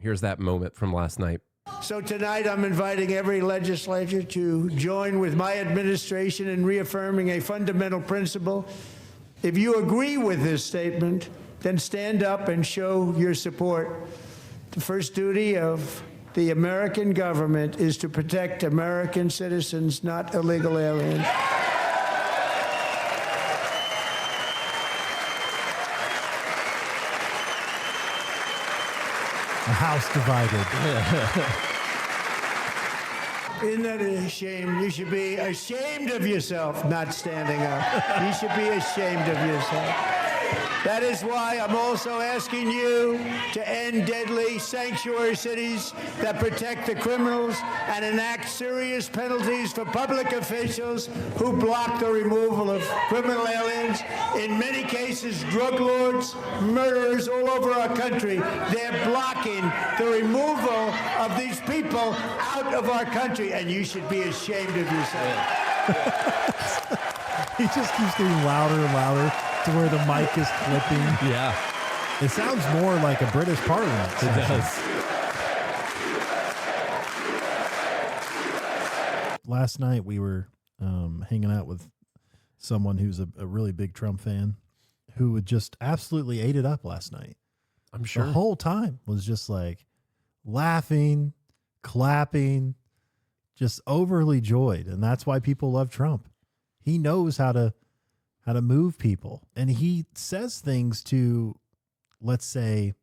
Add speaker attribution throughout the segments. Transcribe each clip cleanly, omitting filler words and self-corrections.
Speaker 1: Here's that moment from last night.
Speaker 2: So tonight I'm inviting every legislator to join with my administration in reaffirming a fundamental principle. If you agree with this statement, then stand up and show your support. The first duty of the American government is to protect American citizens, not illegal aliens.
Speaker 3: A house divided.
Speaker 2: Isn't that a shame? You should be ashamed of yourself not standing up. You should be ashamed of yourself. That is why I'm also asking you to end deadly sanctuary cities that protect the criminals and enact serious penalties for public officials who block the removal of criminal aliens. In many cases, drug lords, murderers all over our country, they're blocking the removal of these people out of our country, and you should be ashamed of yourself.
Speaker 3: He just keeps getting louder and louder to where the mic is flipping.
Speaker 1: Yeah.
Speaker 3: It sounds more like a British parliament.
Speaker 1: It does.
Speaker 3: Last night we were hanging out with someone who's a really big Trump fan who would just absolutely ate it up last night.
Speaker 1: I'm sure.
Speaker 3: The whole time was just like laughing, clapping, just overly joyed. And that's why people love Trump. He knows how to move people. And he says things to, let's say,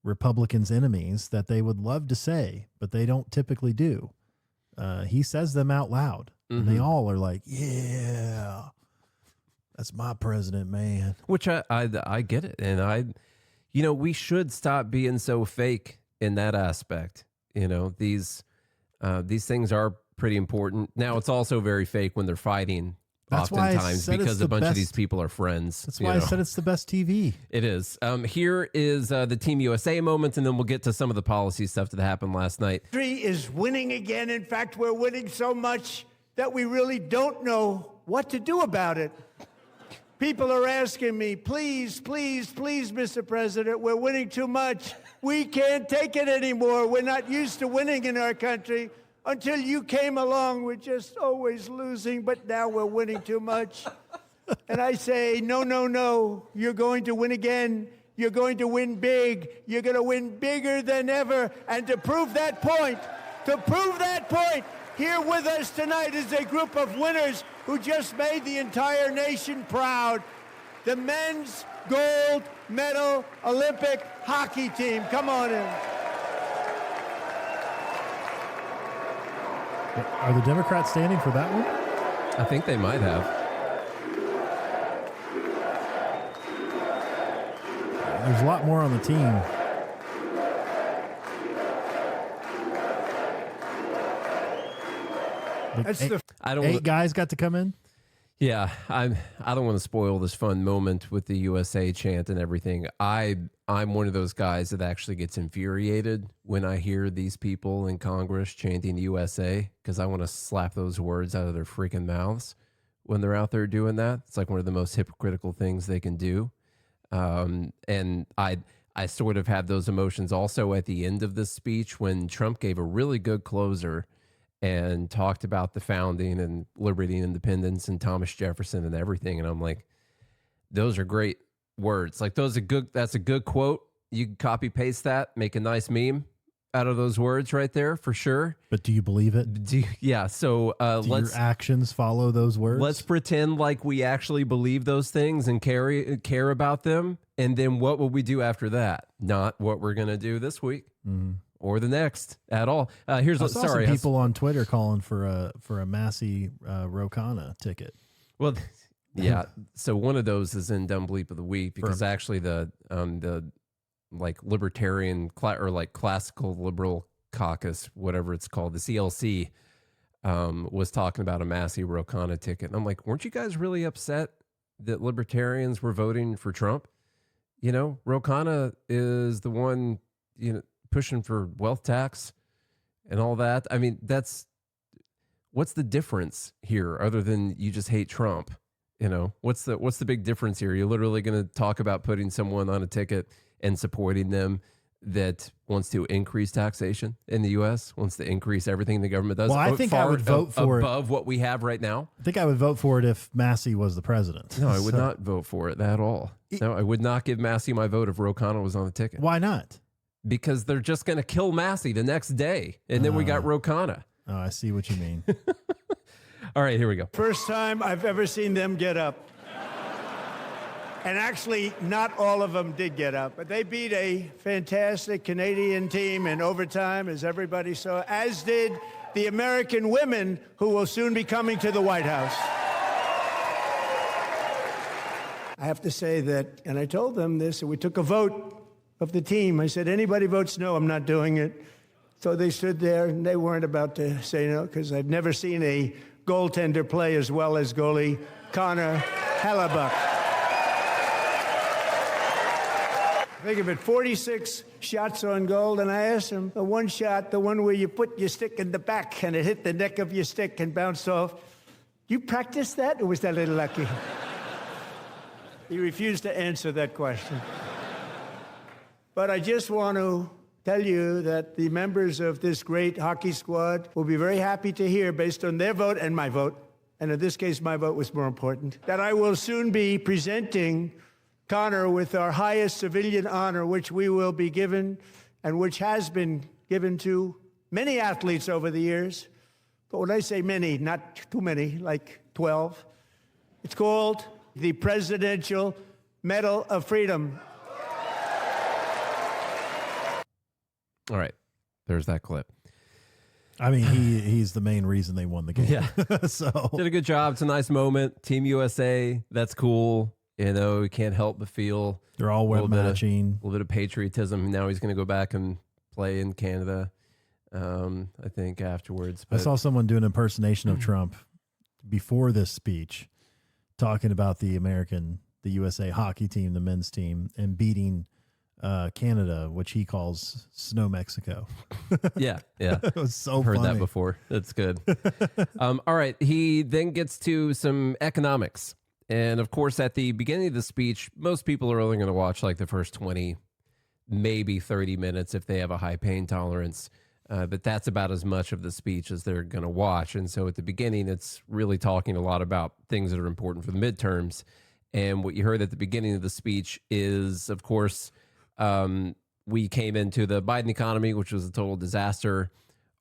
Speaker 3: Republicans' enemies that they would love to say, but they don't typically do. He says them out loud. And they all are like, yeah, that's my president, man.
Speaker 1: Which I get it. And we should stop being so fake in that aspect. These things are pretty important. Now, it's also very fake when they're fighting.
Speaker 3: That's
Speaker 1: oftentimes because a bunch of these people are friends.
Speaker 3: That's why I said it's the best TV.
Speaker 1: It is. Here is the Team USA moment, and then we'll get to some of the policy stuff that happened last night.
Speaker 2: Country is winning again. In fact, we're winning so much that we really don't know what to do about it. People are asking me, please, please, please, Mr. President, we're winning too much. We can't take it anymore. We're not used to winning in our country. Until you came along, we're just always losing, but now we're winning too much. And I say, no, no, no, you're going to win again. You're going to win big. You're going to win bigger than ever. And to prove that point, here with us tonight is a group of winners who just made the entire nation proud. The men's gold medal Olympic hockey team. Come on in.
Speaker 3: Are the Democrats standing for that one?
Speaker 1: I think they might have.
Speaker 3: There's a lot more on the team. Eight guys got to come in?
Speaker 1: Yeah, I don't want to spoil this fun moment with the USA chant and everything. I'm one of those guys that actually gets infuriated when I hear these people in Congress chanting USA, because I want to slap those words out of their freaking mouths when they're out there doing that. It's like one of the most hypocritical things they can do. And I sort of had those emotions also at the end of this speech when Trump gave a really good closer and talked about the founding and liberty and independence and Thomas Jefferson and everything. And I'm like, those are great words. Like that's a good quote. You can copy paste that, make a nice meme out of those words right there for sure.
Speaker 3: But do you believe it?
Speaker 1: Yeah. So
Speaker 3: do your actions follow those words?
Speaker 1: Let's pretend like we actually believe those things and care about them. And then what will we do after that? Not what we're going to do this week. Or the next at all. Here's
Speaker 3: I saw some people on Twitter calling for a Massey Rokana ticket.
Speaker 1: Well, yeah. So one of those is in Dumb Bleep of the Week because actually the like libertarian or like classical liberal caucus, whatever it's called, the CLC, was talking about a Massey Rokana ticket, and I'm like, weren't you guys really upset that libertarians were voting for Trump? Rokana is the one pushing for wealth tax and all that. I mean, what's the difference here other than you just hate Trump? What's the big difference here? You're literally going to talk about putting someone on a ticket and supporting them that wants to increase taxation in the U.S., wants to increase everything the government does.
Speaker 3: Well, I think I would vote for it
Speaker 1: above what we have right now.
Speaker 3: I think I would vote for it if Massey was the president.
Speaker 1: No, I would not vote for it at all. No, I would not give Massey my vote if Ro Khanna was on the ticket.
Speaker 3: Why not?
Speaker 1: Because they're just going to kill Massey the next day, and then we got Ro Khanna.
Speaker 3: Oh, I see what you mean.
Speaker 1: All right, here we go.
Speaker 2: First time I've ever seen them get up. And actually, not all of them did get up, but they beat a fantastic Canadian team in overtime, as everybody saw, as did the American women who will soon be coming to the White House. I have to say that, and I told them this, and we took a vote of the team. I said, anybody votes no, I'm not doing it. So they stood there, and they weren't about to say no, because I've never seen a goaltender play as well as goalie Connor Hellebuck. Think of it, 46 shots on goal, and I asked him, the one shot, the one where you put your stick in the back and it hit the neck of your stick and bounced off, you practiced that, or was that a little lucky? He refused to answer that question. But I just want to tell you that the members of this great hockey squad will be very happy to hear, based on their vote and my vote, and in this case my vote was more important, that I will soon be presenting Connor with our highest civilian honor, which we will be given and which has been given to many athletes over the years. But when I say many, not too many, like 12, it's called the Presidential Medal of Freedom.
Speaker 1: All right, there's that clip.
Speaker 3: I mean, he's the main reason they won the game.
Speaker 1: Yeah.
Speaker 3: So
Speaker 1: Did a good job. It's a nice moment. Team USA, that's cool. You know, we can't help but feel
Speaker 3: they're all well matching.
Speaker 1: A little bit of patriotism. Now he's going to go back and play in Canada, I think, afterwards.
Speaker 3: But I saw someone do an impersonation of Trump before this speech, talking about the USA hockey team, the men's team, and beating Canada, which he calls Snow Mexico.
Speaker 1: Yeah.
Speaker 3: It was so
Speaker 1: Heard
Speaker 3: funny.
Speaker 1: that before. That's good. All right. He then gets to some economics. And of course, at the beginning of the speech, most people are only going to watch like the first 20, maybe 30 minutes if they have a high pain tolerance. But that's about as much of the speech as they're going to watch. And so at the beginning, it's really talking a lot about things that are important for the midterms. And what you heard at the beginning of the speech is, of course, we came into the Biden economy, which was a total disaster.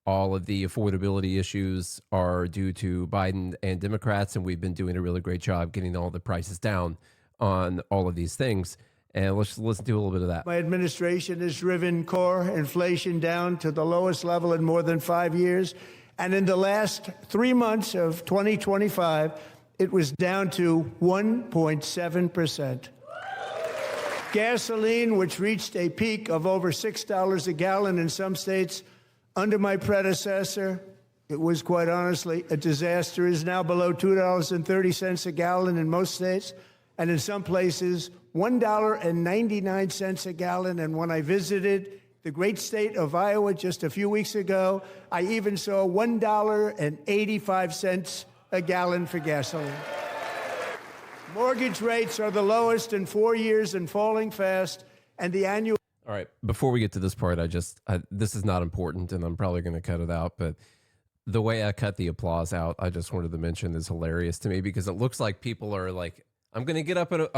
Speaker 1: All of the affordability issues are due to Biden and Democrats, and we've been doing a really great job getting all the prices down on all of these things. And let's listen to a little bit of that.
Speaker 2: My administration has driven core inflation down to the lowest level in more than 5 years. And in the last 3 months of 2025, it was down to 1.7%. Gasoline, which reached a peak of over $6 a gallon in some states, under my predecessor, it was quite honestly a disaster, is now below $2.30 a gallon in most states, and in some places, $1.99 a gallon. And when I visited the great state of Iowa just a few weeks ago, I even saw $1.85 a gallon for gasoline. Mortgage rates are the lowest in 4 years and falling fast, and the annual...
Speaker 1: All right, before we get to this part, this is not important, and I'm probably going to cut it out, but the way I cut the applause out, I just wanted to mention is hilarious to me because it looks like people are like, I'm going to get up and,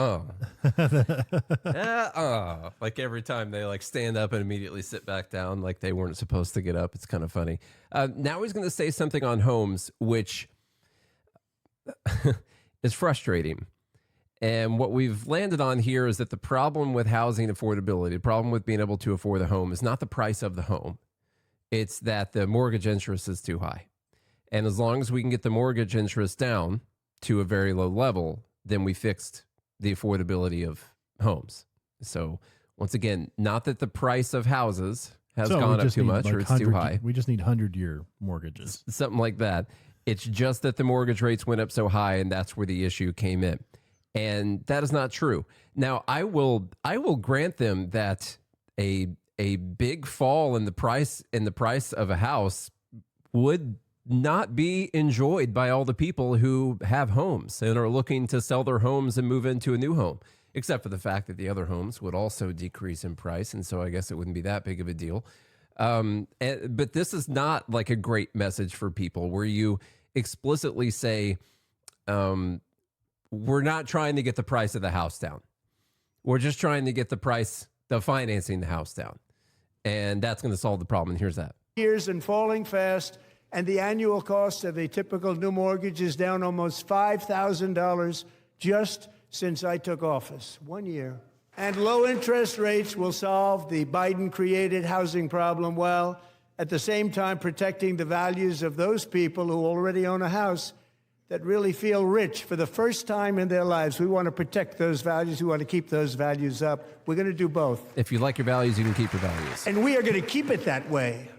Speaker 1: like every time they like stand up and immediately sit back down like they weren't supposed to get up. It's kind of funny. Now he's going to say something on homes, which is frustrating. And what we've landed on here is that the problem with housing affordability, the problem with being able to afford a home is not the price of the home. It's that the mortgage interest is too high. And as long as we can get the mortgage interest down to a very low level, then we fixed the affordability of homes. So once again, not that the price of houses has gone up too much or it's too high.
Speaker 3: We just need 100-year mortgages.
Speaker 1: Something like that. It's just that the mortgage rates went up so high, and that's where the issue came in. And that is not true. Now, I will grant them that a big fall in the price of a house would not be enjoyed by all the people who have homes and are looking to sell their homes and move into a new home. except for the fact that the other homes would also decrease in price. And so I guess it wouldn't be that big of a deal. But this is not like a great message for people where you explicitly say, we're not trying to get the price of the house down. We're just trying to get the financing the house down. And that's going to solve the problem. And here's that.
Speaker 2: Years and falling fast, and the annual cost of a typical new mortgage is down almost $5,000 just since I took office. 1 year. And low interest rates will solve the Biden-created housing problem while at the same time protecting the values of those people who already own a house that really feel rich for the first time in their lives. We want to protect those values. We want to keep those values up. We're going to do both.
Speaker 1: If you like your values, you can keep your values.
Speaker 2: And we are going to keep it that way.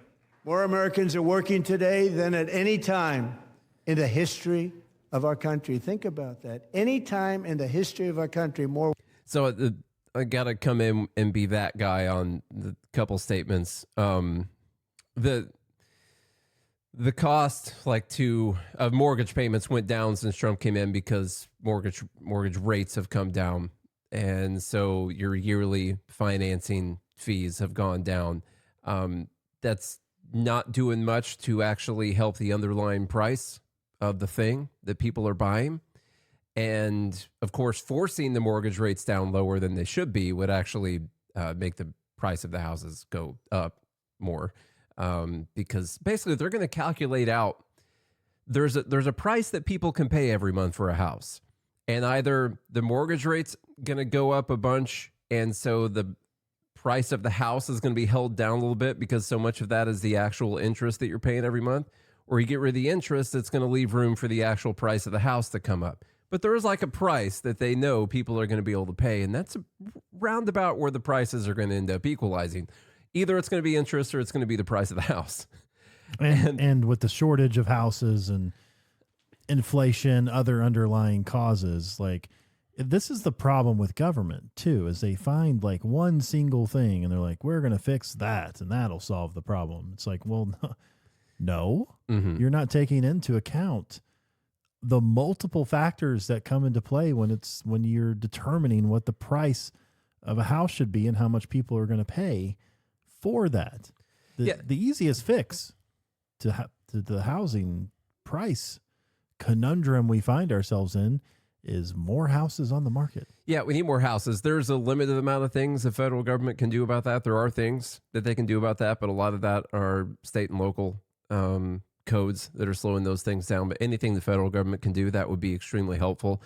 Speaker 2: More Americans are working today than at any time in the history of our country. Think about that. Any time in the history of our country, more.
Speaker 1: So I got to come in and be that guy on the couple statements. The cost of mortgage payments went down since Trump came in because mortgage rates have come down. And so your yearly financing fees have gone down. That's not doing much to actually help the underlying price of the thing that people are buying. And of course, forcing the mortgage rates down lower than they should be would actually make the price of the houses go up more. Because basically they're going to calculate out there's a price that people can pay every month for a house. And either the mortgage rate's going to go up a bunch, and so the price of the house is going to be held down a little bit because so much of that is the actual interest that you're paying every month, or you get rid of the interest, it's going to leave room for the actual price of the house to come up. But there is like a price that they know people are going to be able to pay, and that's roundabout where the prices are going to end up equalizing. Either it's going to be interest or it's going to be the price of the house.
Speaker 3: And with the shortage of houses and inflation, other underlying causes, like this is the problem with government too, is they find like one single thing and they're like, we're going to fix that and that'll solve the problem. It's like, well, no, you're not taking into account the multiple factors that come into play when you're determining what the price of a house should be and how much people are going to pay for that. The easiest fix to the housing price conundrum we find ourselves in is more houses on the market. Yeah,
Speaker 1: we need more houses. There's a limited amount of things the federal government can do about that. There are things that they can do about that, but a lot of that are state and local codes that are slowing those things down. But anything the federal government can do, that would be extremely helpful.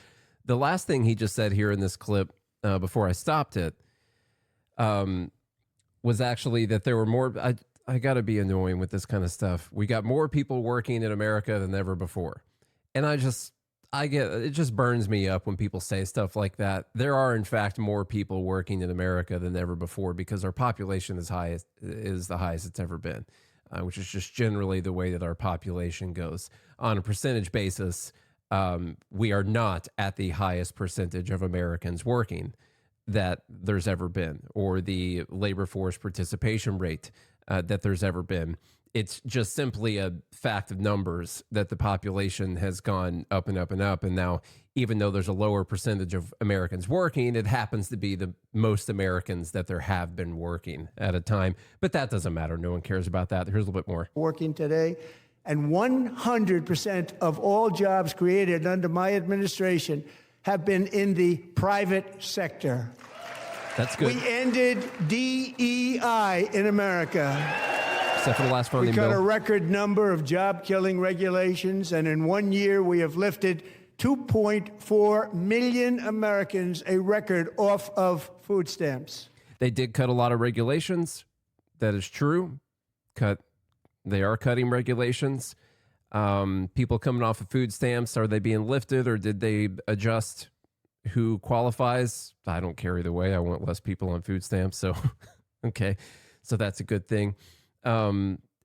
Speaker 1: The last thing he just said here in this clip, before I stopped it, was actually that there were more. I got to be annoying with this kind of stuff. We got more people working in America than ever before. And it just burns me up when people say stuff like that. There are, in fact, more people working in America than ever before because our population is the highest it's ever been, which is just generally the way that our population goes. On a percentage basis, we are not at the highest percentage of Americans working that there's ever been, or the labor force participation rate that there's ever been. It's just simply a fact of numbers that the population has gone up and up and up. And now, even though there's a lower percentage of Americans working, it happens to be the most Americans that there have been working at a time. But that doesn't matter. No one cares about that. Here's a little bit more.
Speaker 2: Working today, and 100% of all jobs created under my administration have been in the private sector.
Speaker 1: That's good.
Speaker 2: We ended DEI in America.
Speaker 1: Except for the last funding
Speaker 2: bill. We cut
Speaker 1: a
Speaker 2: record number of job-killing regulations, and in 1 year we have lifted 2.4 million Americans, a record, off of food stamps.
Speaker 1: They did cut a lot of regulations. That is true. They are cutting regulations. People coming off of food stamps, are they being lifted, or did they adjust who qualifies? I don't care either way. I want less people on food stamps. So, okay. So that's a good thing.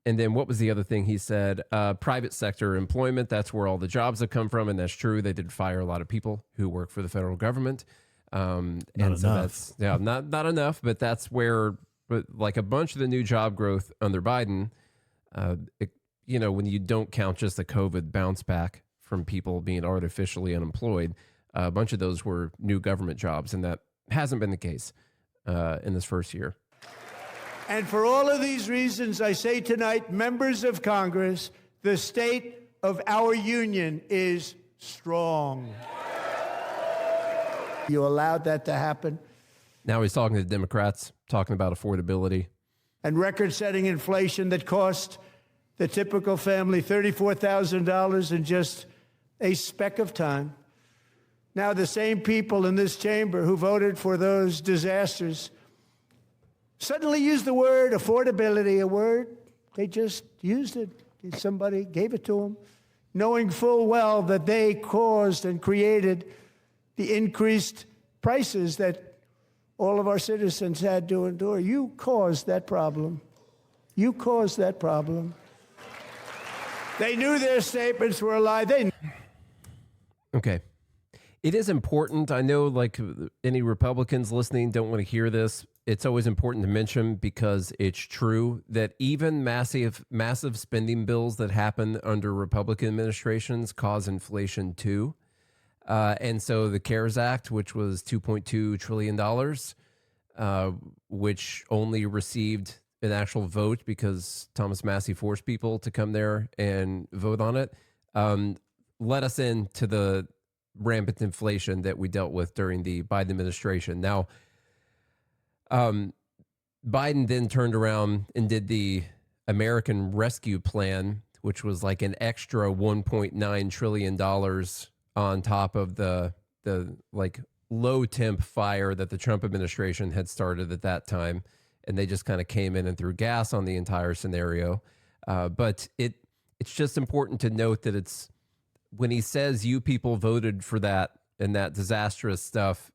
Speaker 1: And then what was the other thing he said? Private sector employment. That's where all the jobs have come from. And that's true. They did fire a lot of people who work for the federal government.
Speaker 3: Not enough.
Speaker 1: Not enough, but that's where, like a bunch of the new job growth under Biden, when you don't count just the COVID bounce back from people being artificially unemployed, a bunch of those were new government jobs, and that hasn't been the case in this first year.
Speaker 2: And for all of these reasons, I say tonight, members of Congress, the state of our union is strong. You allowed that to happen.
Speaker 1: Now he's talking to the Democrats, talking about affordability.
Speaker 2: And record-setting inflation that cost the typical family $34,000 in just a speck of time. Now the same people in this chamber who voted for those disasters suddenly used the word affordability, a word they just used it. Somebody gave it to them, knowing full well that they caused and created the increased prices that all of our citizens had to endure. You caused that problem. You caused that problem. They knew their statements were a lie.
Speaker 1: Okay. It is important. I know, like, any Republicans listening don't want to hear this. It's always important to mention because it's true that even massive spending bills that happen under Republican administrations cause inflation too. And so the CARES Act, which was $2.2 trillion, which only received an actual vote because Thomas Massie forced people to come there and vote on it, led us into the rampant inflation that we dealt with during the Biden administration. Now, Biden then turned around and did the American Rescue Plan, which was like an extra $1.9 trillion on top of the like low temp fire that the Trump administration had started at that time. And they just kind of came in and threw gas on the entire scenario. But it's just important to note that it's when he says you people voted for that and that disastrous stuff,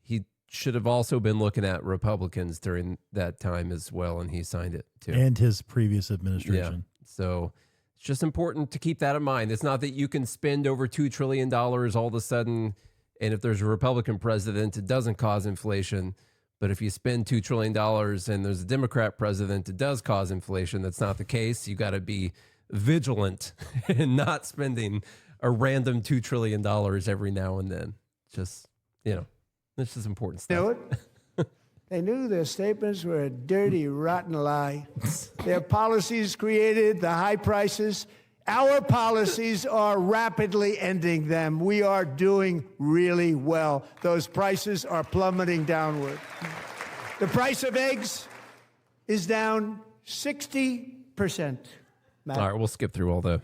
Speaker 1: he should have also been looking at Republicans during that time as well, and he signed it too.
Speaker 3: And his previous administration.
Speaker 1: Yeah. So it's just important to keep that in mind. It's not that you can spend over $2 trillion all of a sudden, and if there's a Republican president, it doesn't cause inflation. But if you spend $2 trillion and there's a Democrat president, it does cause inflation. That's not the case. You got to be vigilant and not spending a random $2 trillion every now and then. Just, this is important stuff.
Speaker 2: Knew it. They knew their statements were a dirty, rotten lie. Their policies created the high prices. Our policies are rapidly ending them. We are doing really well. Those prices are plummeting downward. The price of eggs is down 60%.
Speaker 1: All right, we'll skip through all the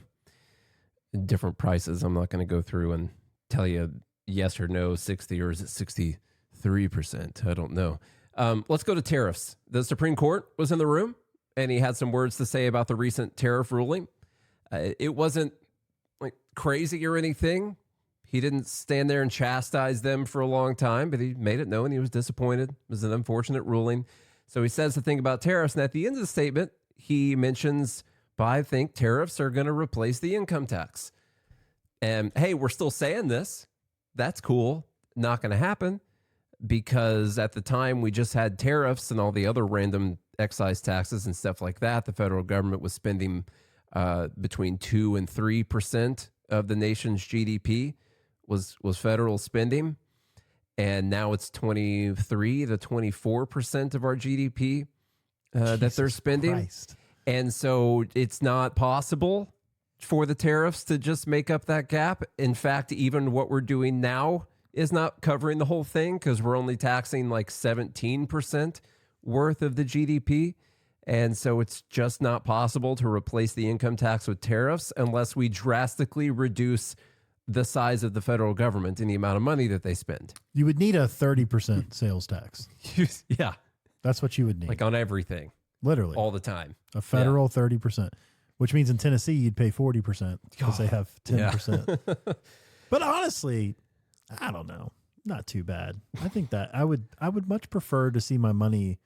Speaker 1: different prices. I'm not going to go through and tell you yes or no, 60 or is it 63%? I don't know. Let's go to tariffs. The Supreme Court was in the room, and he had some words to say about the recent tariff ruling. It wasn't like crazy or anything. He didn't stand there and chastise them for a long time, but he made it known he was disappointed. It was an unfortunate ruling. So he says the thing about tariffs, and at the end of the statement, he mentions, I think tariffs are going to replace the income tax. And hey, we're still saying this. That's cool. Not going to happen because at the time we just had tariffs and all the other random excise taxes and stuff like that. The federal government was spending between 2 and 3% of the nation's GDP was federal spending. And now it's 23 to 24% of our GDP that they're spending.
Speaker 3: Christ.
Speaker 1: And so it's not possible for the tariffs to just make up that gap. In fact, even what we're doing now is not covering the whole thing because we're only taxing like 17% worth of the GDP. And so it's just not possible to replace the income tax with tariffs unless we drastically reduce the size of the federal government and the amount of money that they spend.
Speaker 3: You would need a 30% sales tax.
Speaker 1: Yeah.
Speaker 3: That's what you would need.
Speaker 1: Like on everything.
Speaker 3: Literally.
Speaker 1: All the time.
Speaker 3: A federal 30%, which means in Tennessee you'd pay 40% because they have 10%. Yeah. But honestly, I don't know. Not too bad. I think that I would much prefer to see my money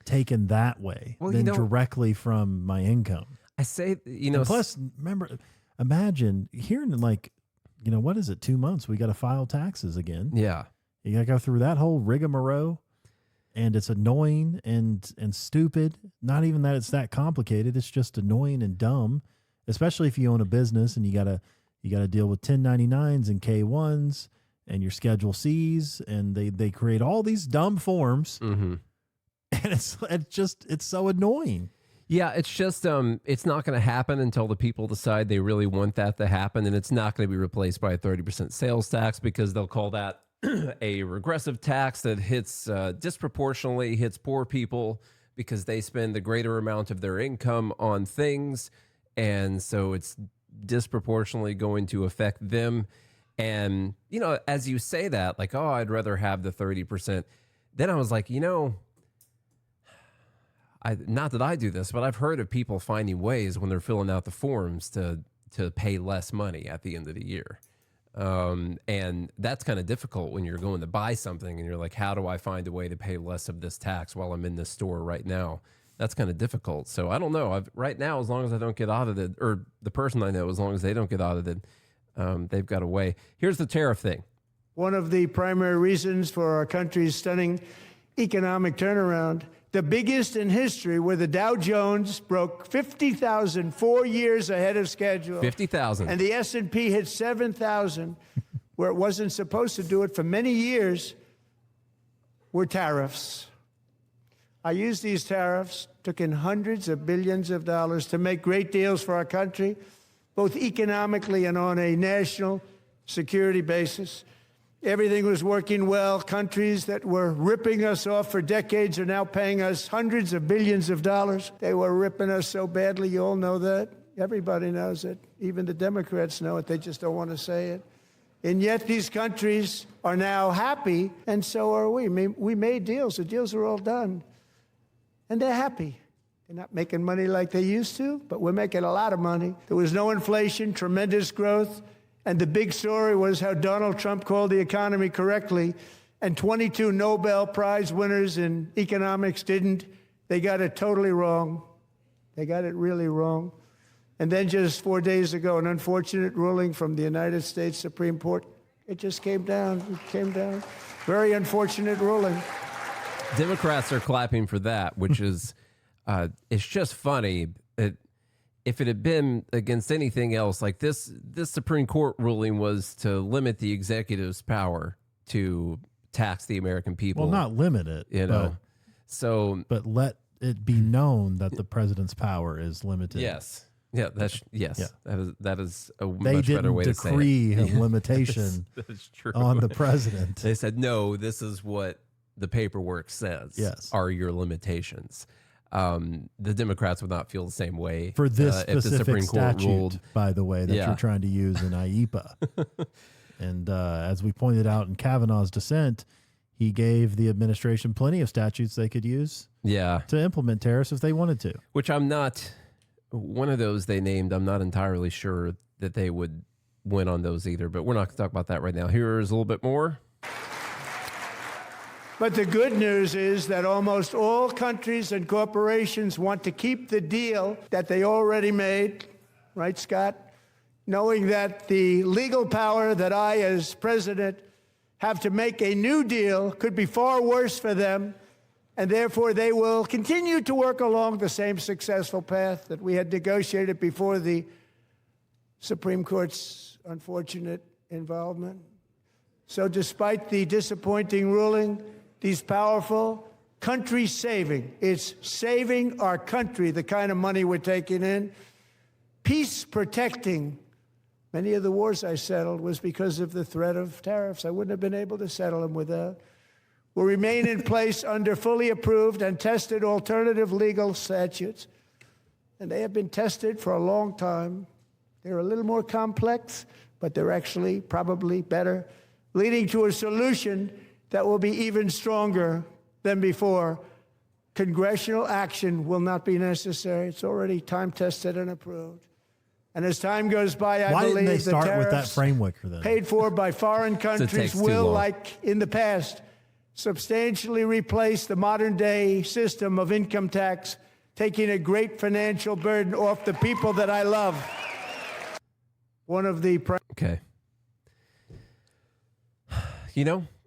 Speaker 3: taken that way than directly from my income.
Speaker 1: I say,
Speaker 3: and plus, remember, imagine here in like, what is it, 2 months, we got to file taxes again.
Speaker 1: Yeah.
Speaker 3: You got to go through that whole rigmarole, and it's annoying and stupid. Not even that it's that complicated. It's just annoying and dumb, especially if you own a business and you got to deal with 1099s and K1s and your Schedule C's, and they create all these dumb forms, and it's so annoying.
Speaker 1: Yeah, it's just it's not going to happen until the people decide they really want that to happen, and it's not going to be replaced by a 30% sales tax because they'll call that a regressive tax that hits disproportionately hits poor people because they spend the greater amount of their income on things, and so it's disproportionately going to affect them. And as you say that, like, oh, I'd rather have the 30%. Then I was like, not that I do this, but I've heard of people finding ways when they're filling out the forms to pay less money at the end of the year. And that's kind of difficult when you're going to buy something and you're like, how do I find a way to pay less of this tax while I'm in this store right now? That's kind of difficult. So I don't know. Right now, as long as I don't get audited, or the person I know, as long as they don't get audited, they've got a way. Here's the tariff thing.
Speaker 2: One of the primary reasons for our country's stunning economic turnaround, the biggest in history, where the Dow Jones broke 50,000 4 years ahead of schedule.
Speaker 1: 50,000.
Speaker 2: And the S&P hit 7,000, where it wasn't supposed to do it for many years, were tariffs. I used these tariffs, took in hundreds of billions of dollars to make great deals for our country, both economically and on a national security basis. Everything was working well. Countries that were ripping us off for decades are now paying us hundreds of billions of dollars. They were ripping us so badly, you all know that. Everybody knows it. Even the Democrats know it. They just don't want to say it. And yet these countries are now happy, and so are we. We made deals. The deals are all done. And they're happy. They're not making money like they used to, but we're making a lot of money. There was no inflation, tremendous growth. And the big story was how Donald Trump called the economy correctly, and 22 Nobel Prize winners in economics didn't. They got it totally wrong. They got it really wrong. And then just 4 days ago, an unfortunate ruling from the United States Supreme Court. It just came down. It came down. Very unfortunate ruling.
Speaker 1: Democrats are clapping for that, which is, it's just funny. If it had been against anything else, like this Supreme Court ruling was to limit the executive's power to tax the American people.
Speaker 3: Well, not limit it, but let it be known that the president's power is limited.
Speaker 1: Yes. Yeah,
Speaker 3: Yeah.
Speaker 1: That is a
Speaker 3: They
Speaker 1: much better way to say it.
Speaker 3: They didn't decree a limitation
Speaker 1: That's true.
Speaker 3: on the president.
Speaker 1: They said, no, this is what the paperwork says.
Speaker 3: Yes.
Speaker 1: Are your limitations. The Democrats would not feel the same way
Speaker 3: For this
Speaker 1: if the Supreme Court
Speaker 3: statute,
Speaker 1: ruled.
Speaker 3: by the way, that
Speaker 1: Yeah.
Speaker 3: you're trying to use in IEPA. And as we pointed out in Kavanaugh's dissent, he gave the administration plenty of statutes they could use
Speaker 1: Yeah,
Speaker 3: to implement tariffs if they wanted to.
Speaker 1: which I'm not, one of those they named, I'm not entirely sure that they would win on those either, but we're not going to talk about that right now. Here's a little bit more.
Speaker 2: But the good news is that almost all countries and corporations want to keep the deal that they already made, right, Scott? Knowing that the legal power that I, as president, have to make a new deal could be far worse for them, and therefore they will continue to work along the same successful path that we had negotiated before the Supreme Court's unfortunate involvement. So despite the disappointing ruling, these powerful country-saving, it's saving our country, the kind of money we're taking in, peace-protecting. Many of the wars I settled was because of the threat of tariffs. I wouldn't have been able to settle them without. Will remain in place under fully approved and tested alternative legal statutes. And they have been tested for a long time. They're a little more complex, but they're actually probably better, leading to a solution that will be even stronger than before. Congressional action will not be necessary. It's already time-tested and approved. And as time goes by, I
Speaker 3: Why
Speaker 2: believe
Speaker 3: didn't they
Speaker 2: the
Speaker 3: start with that
Speaker 2: tariffs
Speaker 3: framework then?
Speaker 2: paid for by foreign countries
Speaker 1: takes too
Speaker 2: will,
Speaker 1: long.
Speaker 2: like in the past, substantially replace the modern-day system of income tax, taking a great financial burden off the people that I love. One of the
Speaker 1: Okay.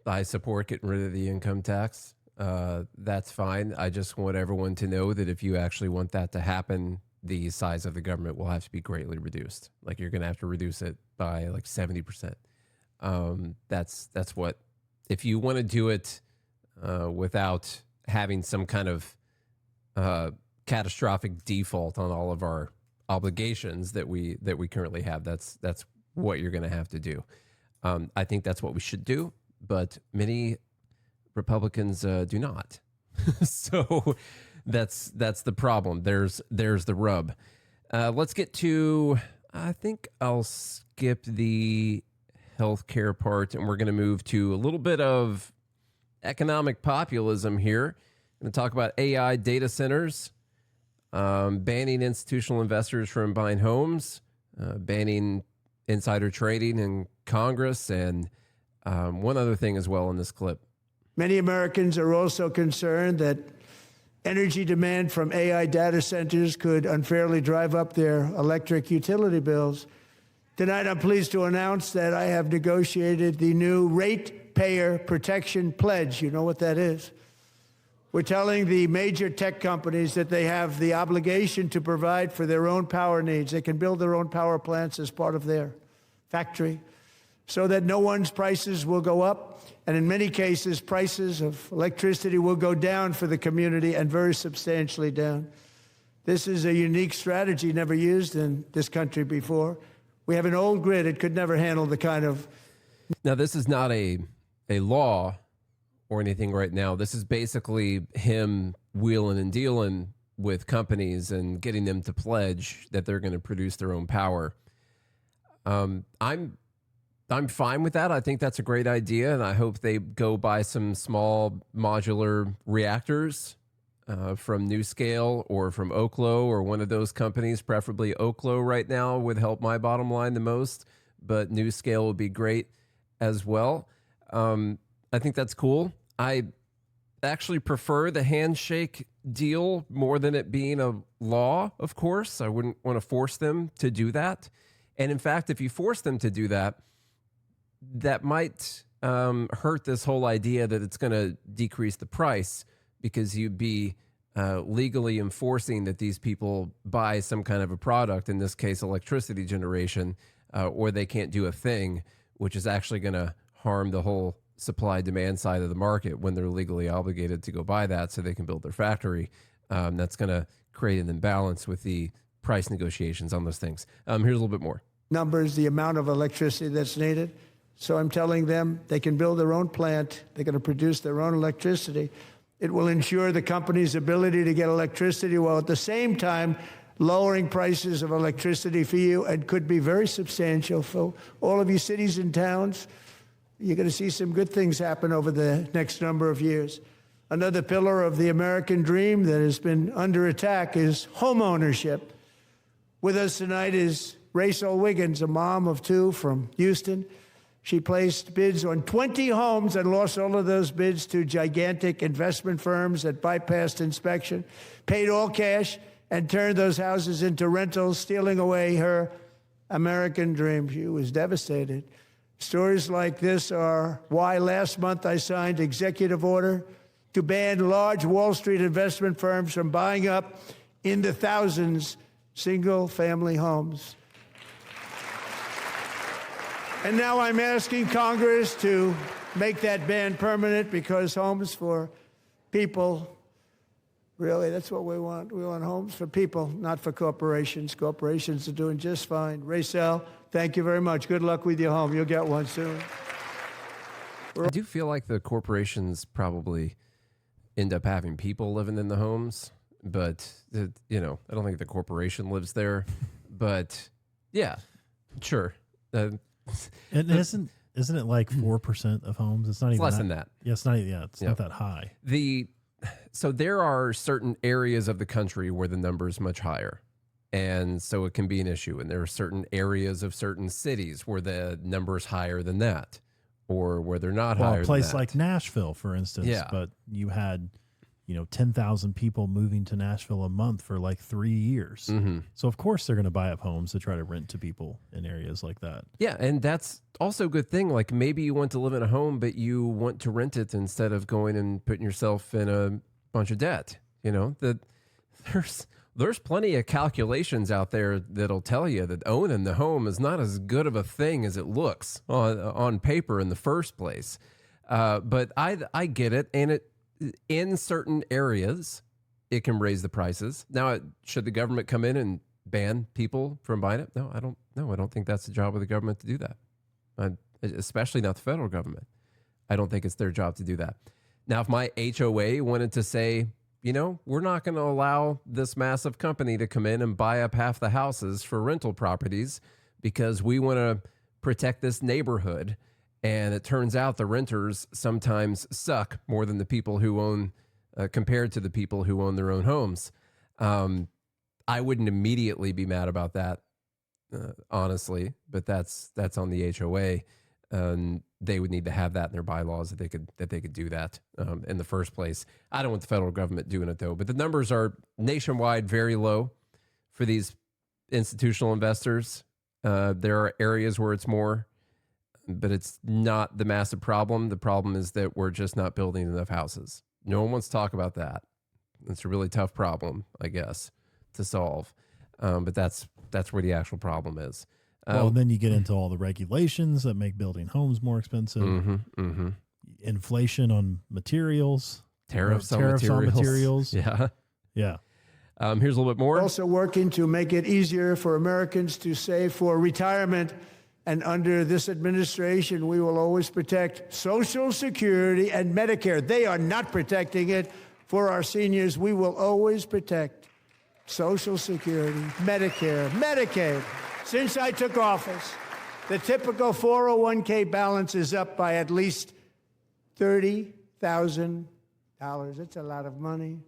Speaker 1: I support getting rid of the income tax. That's fine. I just want everyone to know that if you actually want that to happen, the size of the government will have to be greatly reduced. Like you're going to have to reduce it by like 70%. That's what, if you want to do it without having some kind of catastrophic default on all of our obligations that we currently have, that's what you're going to have to do. I think that's what we should do, but many Republicans do not. So that's the problem. There's the rub. Let's get to, I think I'll skip the healthcare part, and we're going to move to a little bit of economic populism here. I'm going to talk about AI data centers, banning institutional investors from buying homes, banning insider trading in Congress, and one other thing as well in this clip.
Speaker 2: Many Americans are also concerned that energy demand from AI data centers could unfairly drive up their electric utility bills. Tonight, I'm pleased to announce that I have negotiated the new Ratepayer Protection Pledge. You know what that is? We're telling the major tech companies that they have the obligation to provide for their own power needs. They can build their own power plants as part of their factory so that no one's prices will go up. And in many cases, prices of electricity will go down for the community, and very substantially down. This is a unique strategy never used in this country before. We have an old grid. It could never handle the kind of...
Speaker 1: Now, this is not a law or anything right now. This is basically him wheeling and dealing with companies and getting them to pledge that they're going to produce their own power. I'm fine with that. I think that's a great idea, and I hope they go buy some small modular reactors from NewScale or from Oklo or one of those companies. Preferably Oklo right now would help my bottom line the most, but NewScale would be great as well. I think that's cool. I actually prefer the handshake deal more than it being a law, of course. I wouldn't want to force them to do that. And in fact, if you force them to do that, that might hurt this whole idea that it's going to decrease the price, because you'd be legally enforcing that these people buy some kind of a product, in this case, electricity generation, or they can't do a thing, which is actually going to harm the whole supply-demand side of the market when they're legally obligated to go buy that so they can build their factory. That's going to create an imbalance with the price negotiations on those things. Here's a little bit more.
Speaker 2: Numbers, the amount of electricity that's needed. So I'm telling them they can build their own plant. They're going to produce their own electricity. It will ensure the company's ability to get electricity while at the same time lowering prices of electricity for you, and could be very substantial for all of you cities and towns. You're going to see some good things happen over the next number of years. Another pillar of the American dream that has been under attack is home ownership. With us tonight is Rachel Wiggins, a mom of two from Houston. She placed bids on 20 homes and lost all of those bids to gigantic investment firms that bypassed inspection, paid all cash, and turned those houses into rentals, stealing away her American dream. She was devastated. Stories like this are why last month I signed executive order to ban large Wall Street investment firms from buying up in the thousands single-family homes. And now I'm asking Congress to make that ban permanent, because homes for people, really, that's what we want. We want homes for people, not for corporations. Corporations are doing just fine. Rachel, thank you very much. Good luck with your home. You'll get one soon.
Speaker 1: I do feel like the corporations probably end up having people living in the homes, but, I don't think the corporation lives there. But, yeah, sure.
Speaker 3: And isn't it like 4% of homes? It's not even
Speaker 1: less than that.
Speaker 3: Yeah, it's not. Yeah, it's not that high.
Speaker 1: So there are certain areas of the country where the number is much higher, and so it can be an issue. And there are certain areas of certain cities where the number is higher than that, or where they're not higher.
Speaker 3: Well, a place
Speaker 1: than that.
Speaker 3: like Nashville, for instance.
Speaker 1: Yeah.
Speaker 3: But you had 10,000 people moving to Nashville a month for like 3 years.
Speaker 1: Mm-hmm.
Speaker 3: So of course they're going to buy up homes to try to rent to people in areas like that.
Speaker 1: Yeah, and that's also a good thing. Like, maybe you want to live in a home, but you want to rent it instead of going and putting yourself in a bunch of debt. That there's there's plenty of calculations out there that'll tell you that owning the home is not as good of a thing as it looks on paper in the first place. But I get it, and in certain areas, it can raise the prices. Now, should the government come in and ban people from buying it? No, I don't. No, I don't think that's the job of the government to do that. Especially not the federal government. I don't think it's their job to do that. Now, if my HOA wanted to say, we're not going to allow this massive company to come in and buy up half the houses for rental properties because we want to protect this neighborhood. And it turns out the renters sometimes suck more than the people who own, compared to the people who own their own homes. I wouldn't immediately be mad about that, honestly, but that's on the HOA. They would need to have that in their bylaws that they could do that in the first place. I don't want the federal government doing it though, but the numbers are nationwide very low for these institutional investors. There are areas where it's more, but it's not the massive problem. The problem is that we're just not building enough houses. No one wants to talk about that. It's a really tough problem, I guess, to solve. But that's where the actual problem is.
Speaker 3: Well, then you get into all the regulations that make building homes more expensive. Inflation on materials.
Speaker 1: Tariffs on materials. Yeah.
Speaker 3: Yeah.
Speaker 1: Here's a little bit more.
Speaker 2: Also working to make it easier for Americans to save for retirement. And under this administration, we will always protect Social Security and Medicare. They are not protecting it for our seniors. We will always protect Social Security, Medicare, Medicaid. Since I took office, the typical 401k balance is up by at least $30,000. That's a lot of money.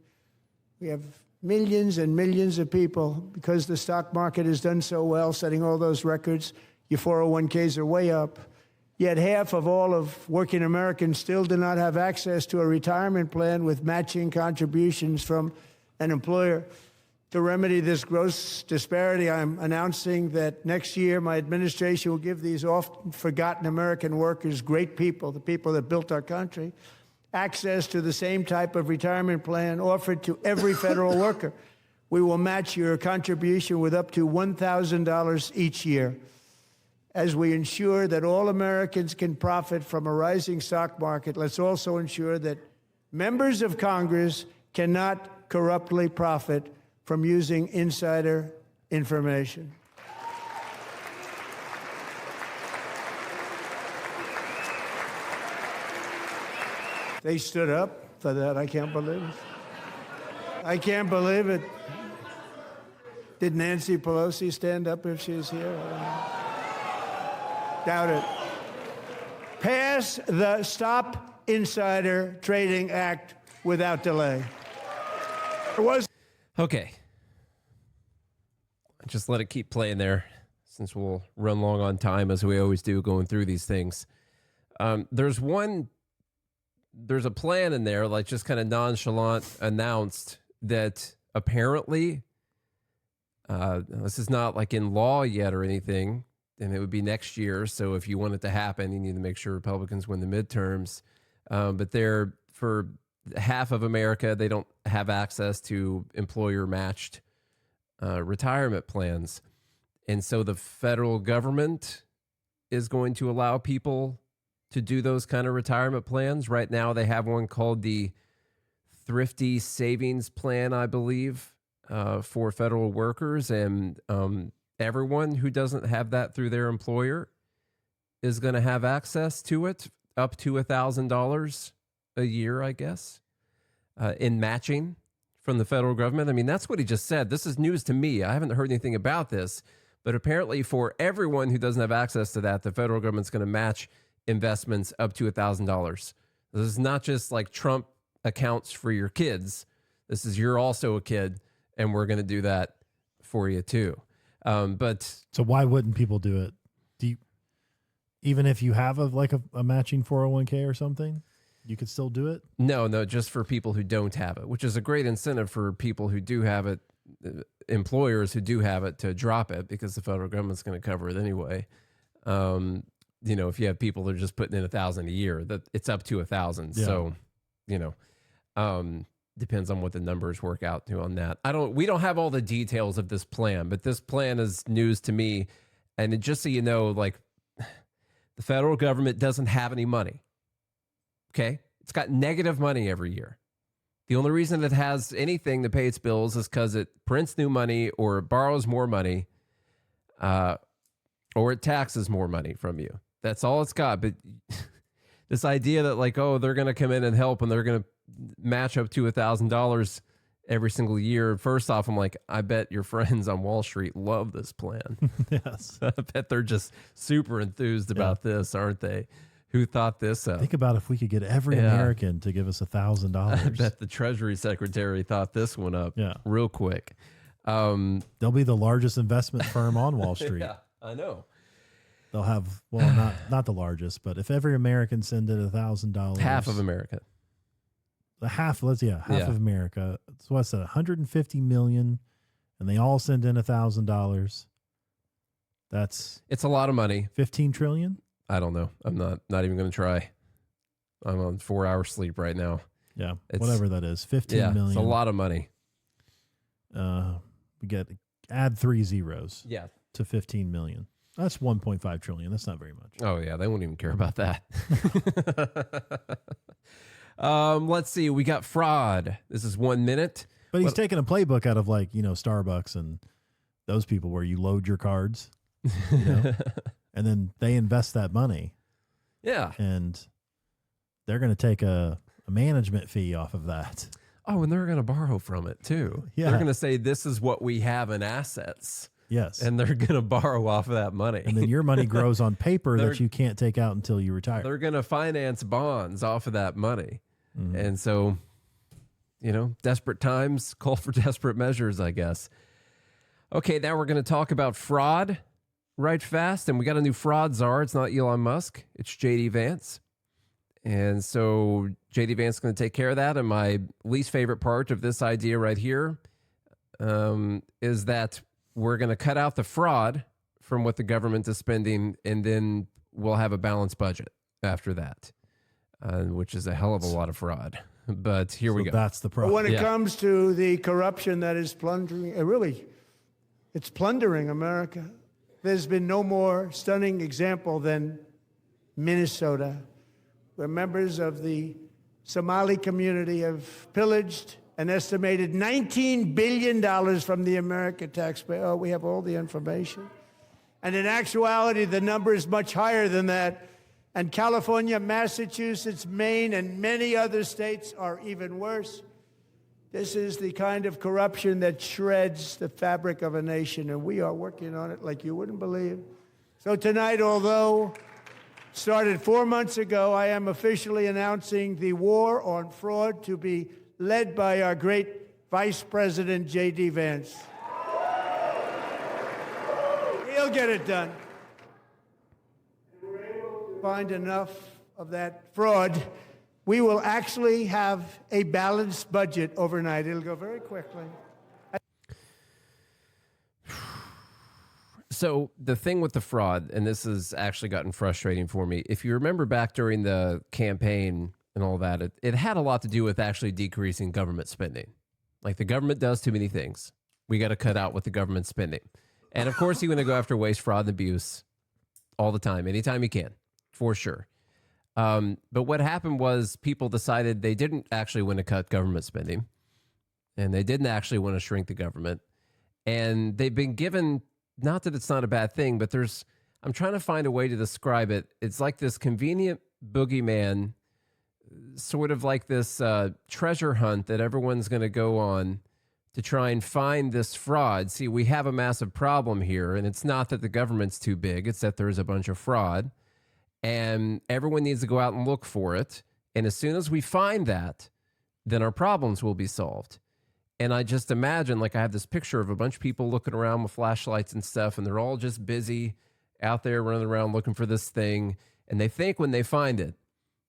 Speaker 2: We have millions and millions of people, because the stock market has done so well, setting all those records. Your 401ks are way up. Yet half of all of working Americans still do not have access to a retirement plan with matching contributions from an employer. To remedy this gross disparity, I'm announcing that next year my administration will give these often forgotten American workers, great people, the people that built our country, access to the same type of retirement plan offered to every federal worker. We will match your contribution with up to $1,000 each year. As we ensure that all Americans can profit from a rising stock market, let's also ensure that members of Congress cannot corruptly profit from using insider information. They stood up for that. I can't believe it. I can't believe it. Did Nancy Pelosi stand up if she's here? Doubt it. Pass the Stop Insider Trading Act without delay.
Speaker 1: Okay. Just let it keep playing there, since we'll run long on time, as we always do going through these things. There's a plan in there, like just kind of nonchalant announced, that apparently this is not like in law yet or anything, and it would be next year. So if you want it to happen, you need to make sure Republicans win the midterms. But they're, for half of America, they don't have access to employer matched retirement plans. And so the federal government is going to allow people to do those kind of retirement plans. Right now, they have one called the Thrifty Savings Plan, I believe, for federal workers. And everyone who doesn't have that through their employer is going to have access to it up to $1,000 a year, I guess, in matching from the federal government. I mean, that's what he just said. This is news to me. I haven't heard anything about this, but apparently for everyone who doesn't have access to that, the federal government's going to match investments up to $1,000. This is not just like Trump accounts for your kids. This is, you're also a kid, and we're going to do that for you too. But
Speaker 3: so why wouldn't people do it? Even if you have a matching 401k or something, you could still do it?
Speaker 1: No, just for people who don't have it, which is a great incentive for people who do have it, employers who do have it, to drop it, because the federal government's going to cover it anyway. If you have people that are just putting in $1,000 a year, that it's up to $1,000.
Speaker 3: Yeah.
Speaker 1: So, Depends on what the numbers work out to on that. We don't have all the details of this plan, but this plan is news to me. And just so you know, like, the federal government doesn't have any money. Okay? It's got negative money every year. The only reason it has anything to pay its bills is because it prints new money or it borrows more money or it taxes more money from you. That's all it's got. But this idea that, like, oh, they're going to come in and help and they're going to match up to $1,000 every single year. First off, I'm like, I bet your friends on Wall Street love this plan.
Speaker 3: Yes.
Speaker 1: I bet they're just super enthused about this, aren't they? Who thought this up?
Speaker 3: Think about if we could get every American to give us $1,000.
Speaker 1: I bet the Treasury Secretary thought this one up real quick.
Speaker 3: They'll be the largest investment firm on Wall Street.
Speaker 1: Yeah, I know.
Speaker 3: They'll have, well, not the largest, but if every American sent in $1,000,
Speaker 1: half of America,
Speaker 3: half of America. So what's that? 150 million, and they all send in $1,000. It's
Speaker 1: a lot of money.
Speaker 3: 15 trillion.
Speaker 1: I don't know. I'm not even going to try. I'm on 4 hours sleep right now.
Speaker 3: Yeah, whatever that is. 15 million.
Speaker 1: It's a lot of money.
Speaker 3: We add 3 zeros.
Speaker 1: Yeah.
Speaker 3: To 15 million. That's 1.5 trillion. That's not very much.
Speaker 1: Oh yeah, they won't even care about that. Let's see. We got fraud. This is 1 minute.
Speaker 3: But he's taking a playbook out of, like, Starbucks and those people where you load your cards, and then they invest that money.
Speaker 1: Yeah.
Speaker 3: And they're going to take a management fee off of that.
Speaker 1: Oh, and they're going to borrow from it too.
Speaker 3: Yeah.
Speaker 1: They're going to say, this is what we have in assets.
Speaker 3: Yes.
Speaker 1: And they're going to borrow off of that money.
Speaker 3: And then your money grows on paper that you can't take out until you retire.
Speaker 1: They're going to finance bonds off of that money.
Speaker 3: Mm-hmm.
Speaker 1: And so, desperate times call for desperate measures, I guess. Okay, now we're going to talk about fraud right fast. And we got a new fraud czar. It's not Elon Musk. It's JD Vance. And so JD Vance is going to take care of that. And my least favorite part of this idea right here is that we're going to cut out the fraud from what the government is spending, and then we'll have a balanced budget after that, which is a hell of a lot of fraud. But here we go.
Speaker 3: That's the problem.
Speaker 2: When it comes to the corruption that is plundering, it's plundering America. There's been no more stunning example than Minnesota, where members of the Somali community have pillaged an estimated $19 billion from the American taxpayer. Oh, we have all the information. And in actuality, the number is much higher than that. And California, Massachusetts, Maine, and many other states are even worse. This is the kind of corruption that shreds the fabric of a nation, and we are working on it like you wouldn't believe. So tonight, although started 4 months ago, I am officially announcing the war on fraud to be led by our great Vice President, J.D. Vance. He'll get it done. If we're able to find enough of that fraud, we will actually have a balanced budget overnight. It'll go very quickly.
Speaker 1: So the thing with the fraud, and this has actually gotten frustrating for me, if you remember back during the campaign and all that, it had a lot to do with actually decreasing government spending. Like, the government does too many things. We got to cut out what the government's spending. And of course, you're going to go after waste, fraud, and abuse all the time, anytime you can, for sure. But what happened was people decided they didn't actually want to cut government spending, and they didn't actually want to shrink the government. And they've been given, not that it's not a bad thing, but I'm trying to find a way to describe it. It's like this convenient boogeyman, sort of like this treasure hunt that everyone's going to go on to try and find this fraud. See, we have a massive problem here, and it's not that the government's too big. It's that there's a bunch of fraud, and everyone needs to go out and look for it. And as soon as we find that, then our problems will be solved. And I just imagine, like, I have this picture of a bunch of people looking around with flashlights and stuff, and they're all just busy out there running around looking for this thing. And they think when they find it,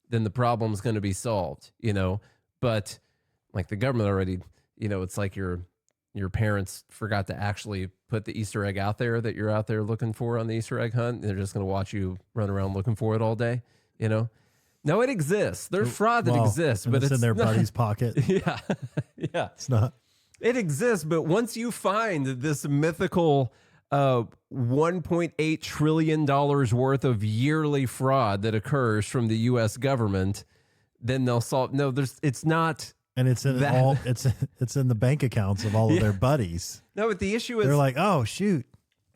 Speaker 1: then the problem's going to be solved, But like, the government already, it's like your parents forgot to actually put the Easter egg out there that you're out there looking for on the Easter egg hunt. They're just going to watch you run around looking for it all day, No, it exists. There's fraud that
Speaker 3: Well,
Speaker 1: exists,
Speaker 3: and
Speaker 1: but
Speaker 3: it's in their
Speaker 1: not-
Speaker 3: buddy's pocket.
Speaker 1: Yeah, yeah.
Speaker 3: It's not.
Speaker 1: It exists, but once you find this mythical $1.8 trillion worth of yearly fraud that occurs from the U.S. government, then they'll solve. No, it's not.
Speaker 3: And it's in
Speaker 1: That-
Speaker 3: it's in the bank accounts of all of their buddies.
Speaker 1: No, but the issue is
Speaker 3: They're like, oh shoot,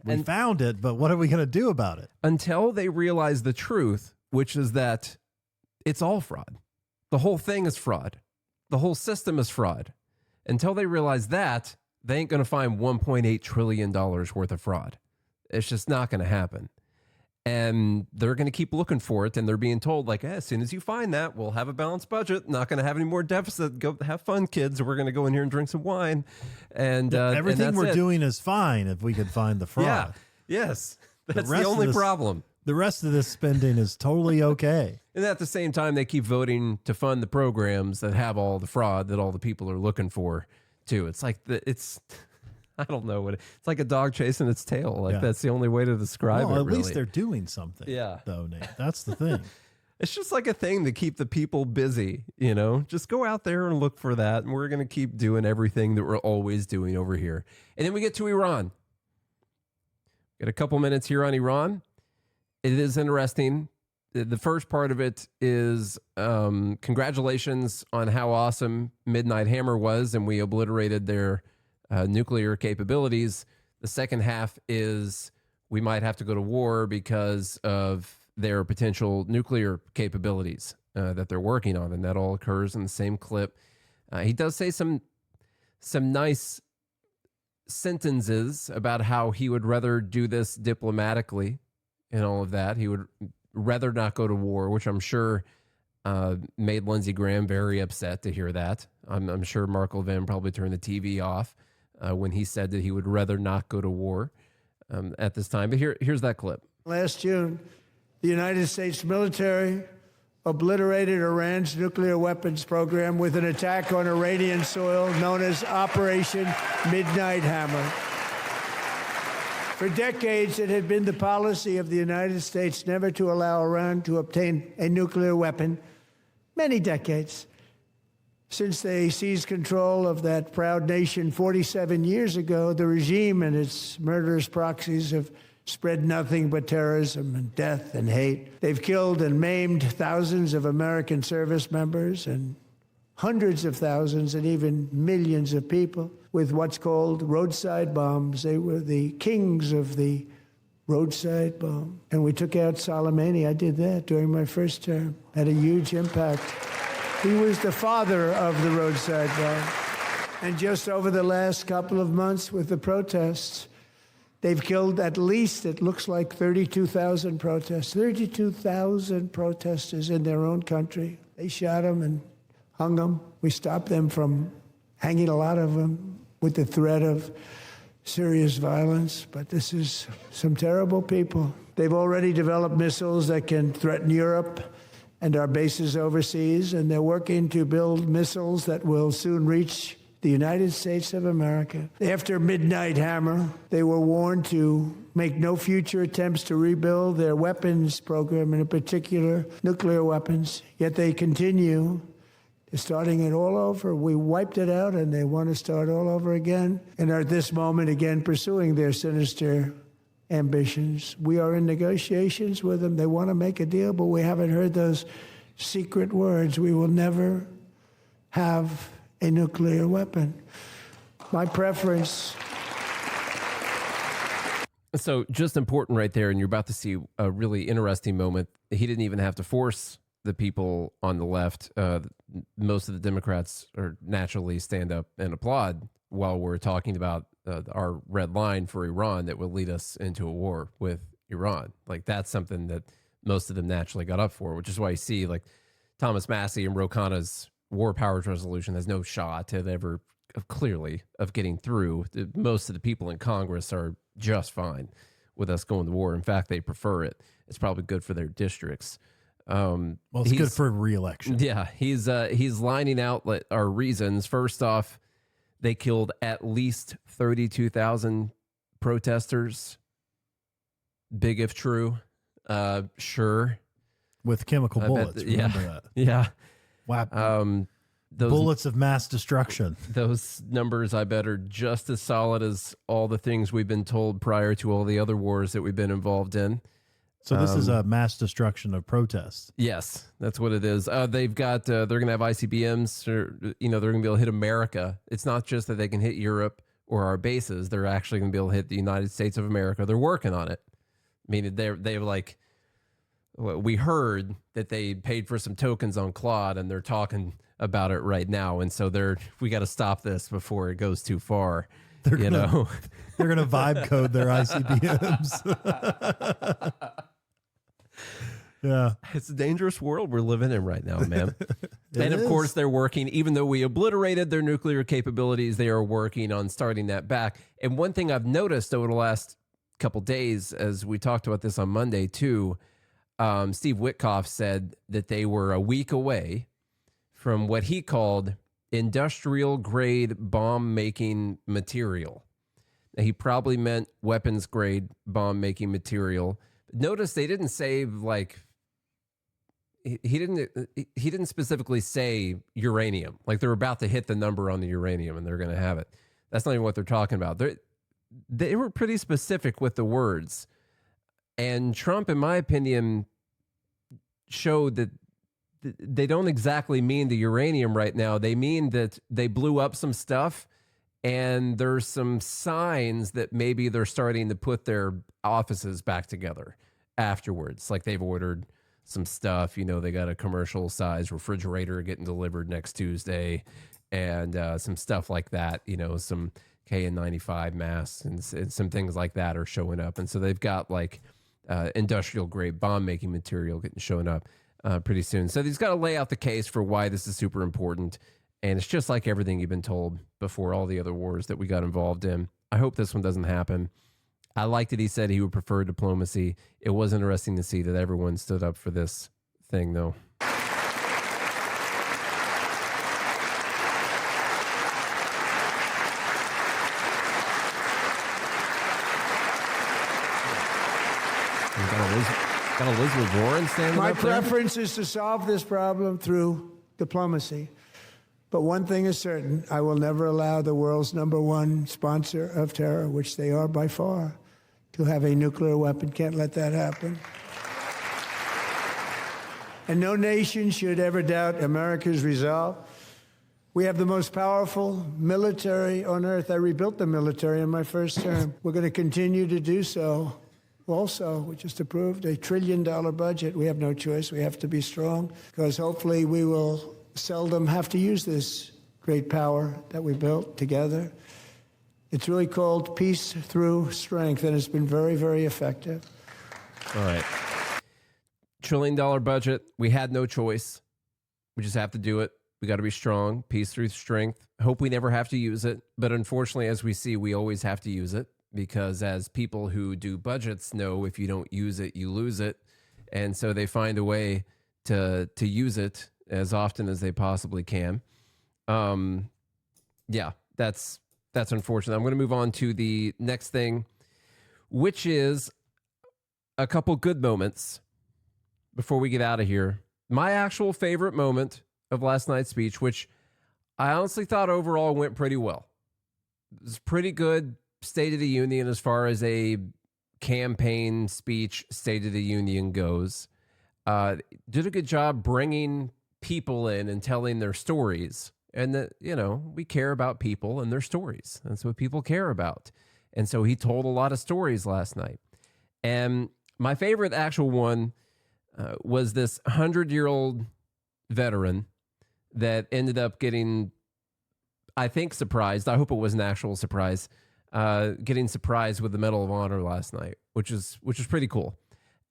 Speaker 3: we
Speaker 1: And-
Speaker 3: found it, but what are we going to do about it?
Speaker 1: until they realize the truth, which is that it's all fraud. The whole thing is fraud. The whole system is fraud. Until they realize that, they ain't going to find $1.8 trillion worth of fraud. It's just not going to happen. And they're going to keep looking for it. And they're being told, like, as soon as you find that, we'll have a balanced budget. Not going to have any more deficit. Go have fun, kids. We're going to go in here and drink some wine. And
Speaker 3: Everything
Speaker 1: and
Speaker 3: we're
Speaker 1: that's it.
Speaker 3: doing is fine if we could find the fraud.
Speaker 1: Yeah. Yes. That's the
Speaker 3: rest of
Speaker 1: only
Speaker 3: this-
Speaker 1: problem.
Speaker 3: The rest of this spending is totally okay.
Speaker 1: And at the same time, they keep voting to fund the programs that have all the fraud that all the people are looking for, too. It's like I don't know what it's like a dog chasing its tail. Like
Speaker 3: Yeah.
Speaker 1: that's the only way to describe
Speaker 3: Well,
Speaker 1: it.
Speaker 3: at
Speaker 1: Really.
Speaker 3: least they're doing something.
Speaker 1: Yeah.
Speaker 3: Though, Nate. That's the thing.
Speaker 1: It's just like a thing to keep the people busy. Just go out there and look for that, and we're going to keep doing everything that we're always doing over here. And then we get to Iran. Got a couple minutes here on Iran. It is interesting. The first part of it is congratulations on how awesome Midnight Hammer was, and we obliterated their nuclear capabilities. The second half is we might have to go to war because of their potential nuclear capabilities that they're working on, and that all occurs in the same clip. He does say some nice sentences about how he would rather do this diplomatically and all of that. He would rather not go to war, which I'm sure made Lindsey Graham very upset to hear that. I'm sure Mark Levin probably turned the TV off when he said that he would rather not go to war at this time. But here's that clip.
Speaker 2: Last June, the United States military obliterated Iran's nuclear weapons program with an attack on Iranian soil known as Operation Midnight Hammer. For decades, it had been the policy of the United States never to allow Iran to obtain a nuclear weapon. Many decades. Since they seized control of that proud nation 47 years ago, the regime and its murderous proxies have spread nothing but terrorism and death and hate. They've killed and maimed thousands of American service members and hundreds of thousands and even millions of people with what's called roadside bombs. They were the kings of the roadside bomb. And we took out Soleimani. I did that during my first term. Had a huge impact. He was the father of the roadside bomb. And just over the last couple of months with the protests, they've killed at least, it looks like 32,000 protesters. 32,000 protesters in their own country. They shot them and hung them. We stopped them from hanging a lot of them with the threat of serious violence. But this is some terrible people. They've already developed missiles that can threaten Europe and our bases overseas, and they're working to build missiles that will soon reach the United States of America. After Midnight Hammer, they were warned to make no future attempts to rebuild their weapons program, and in particular, nuclear weapons. Yet they continue. They're starting it all over. We wiped it out, and they want to start all over again, and are at this moment again pursuing their sinister ambitions. We are in negotiations with them. They want to make a deal, but we haven't heard those secret words. We will never have a nuclear weapon. My preference.
Speaker 1: So just important right there, and you're about to see a really interesting moment. He didn't even have to force the people on the left. Most of the Democrats are naturally stand up and applaud while we're talking about our red line for Iran that would lead us into a war with Iran. Like that's something that most of them naturally got up for, which is why you see like Thomas Massey and Ro Khanna's war powers resolution has no shot at ever clearly of getting through. Most of the people in Congress are just fine with us going to war. In fact, they prefer it. It's probably good for their districts.
Speaker 3: Well, it's good for re-election.
Speaker 1: Yeah, he's lining out our reasons. First off, they killed at least 32,000 protesters. Big if true. Sure.
Speaker 3: with chemical bullets. Remember that?
Speaker 1: Yeah.
Speaker 3: Wow.
Speaker 1: Those
Speaker 3: Bullets of mass destruction.
Speaker 1: Those numbers, I bet, are just as solid as all the things we've been told prior to all the other wars that we've been involved in.
Speaker 3: So this is a mass destruction of protests.
Speaker 1: Yes, that's what it is. They've got, they're going to have ICBMs, or, they're going to be able to hit America. It's not just that they can hit Europe or our bases. They're actually going to be able to hit the United States of America. They're working on it. I mean, they're like, we heard that they paid for some tokens on Claude, and they're talking about it right now. And so we got to stop this before it goes too far. They're gonna
Speaker 3: vibe code their ICBMs. Yeah.
Speaker 1: It's a dangerous world we're living in right now, man. And of
Speaker 3: is.
Speaker 1: course, they're working, even though we obliterated their nuclear capabilities, they are working on starting that back. And one thing I've noticed over the last couple days, as we talked about this on Monday too, Steve Witkoff said that they were a week away from what he called industrial grade bomb making material. Now, he probably meant weapons grade bomb making material. Notice they didn't say like, he didn't specifically say uranium. Like they're about to hit the number on the uranium and they're going to have it. That's not even what they're talking about. They were pretty specific with the words. And Trump, in my opinion, showed that they don't exactly mean the uranium right now. They mean that they blew up some stuff, and there's some signs that maybe they're starting to put their offices back together afterwards. Like they've ordered some stuff, they got a commercial size refrigerator getting delivered next Tuesday, and some stuff like that, some KN95 masks and some things like that are showing up. And so they've got like industrial grade bomb making material showing up pretty soon. So he's got to lay out the case for why this is super important. And it's just like everything you've been told before, all the other wars that we got involved in. I hope this one doesn't happen. I liked that he said he would prefer diplomacy. It was interesting to see that everyone stood up for this thing, though. Got Elizabeth Warren standing
Speaker 2: My
Speaker 1: up there?
Speaker 2: preference is to solve this problem through diplomacy. But one thing is certain, I will never allow the world's #1 sponsor of terror, which they are by far, to have a nuclear weapon. Can't let that happen. And no nation should ever doubt America's resolve. We have the most powerful military on earth. I rebuilt the military in my first term. We're going to continue to do so. Also, we just approved a $1 trillion budget. We have no choice. We have to be strong, because hopefully we will seldom have to use this great power that we built together. It's really called peace through strength, and it's been very, very effective.
Speaker 1: All right. $1 trillion budget. We had no choice. We just have to do it. We got to be strong. Peace through strength. Hope we never have to use it. But unfortunately, as we see, we always have to use it, because as people who do budgets know, if you don't use it, you lose it. And so they find a way to use it as often as they possibly can. Yeah, that's unfortunate. I'm going to move on to the next thing, which is a couple good moments before we get out of here. My actual favorite moment of last night's speech, which I honestly thought overall went pretty well. It was pretty good State of the Union as far as a campaign speech State of the Union goes. Did a good job bringing people in and telling their stories. And that, we care about people and their stories. That's what people care about. And so he told a lot of stories last night. And my favorite actual one was this 100-year-old veteran that ended up getting, I think, surprised. I hope it was an actual surprise. Getting surprised with the Medal of Honor last night, which is pretty cool.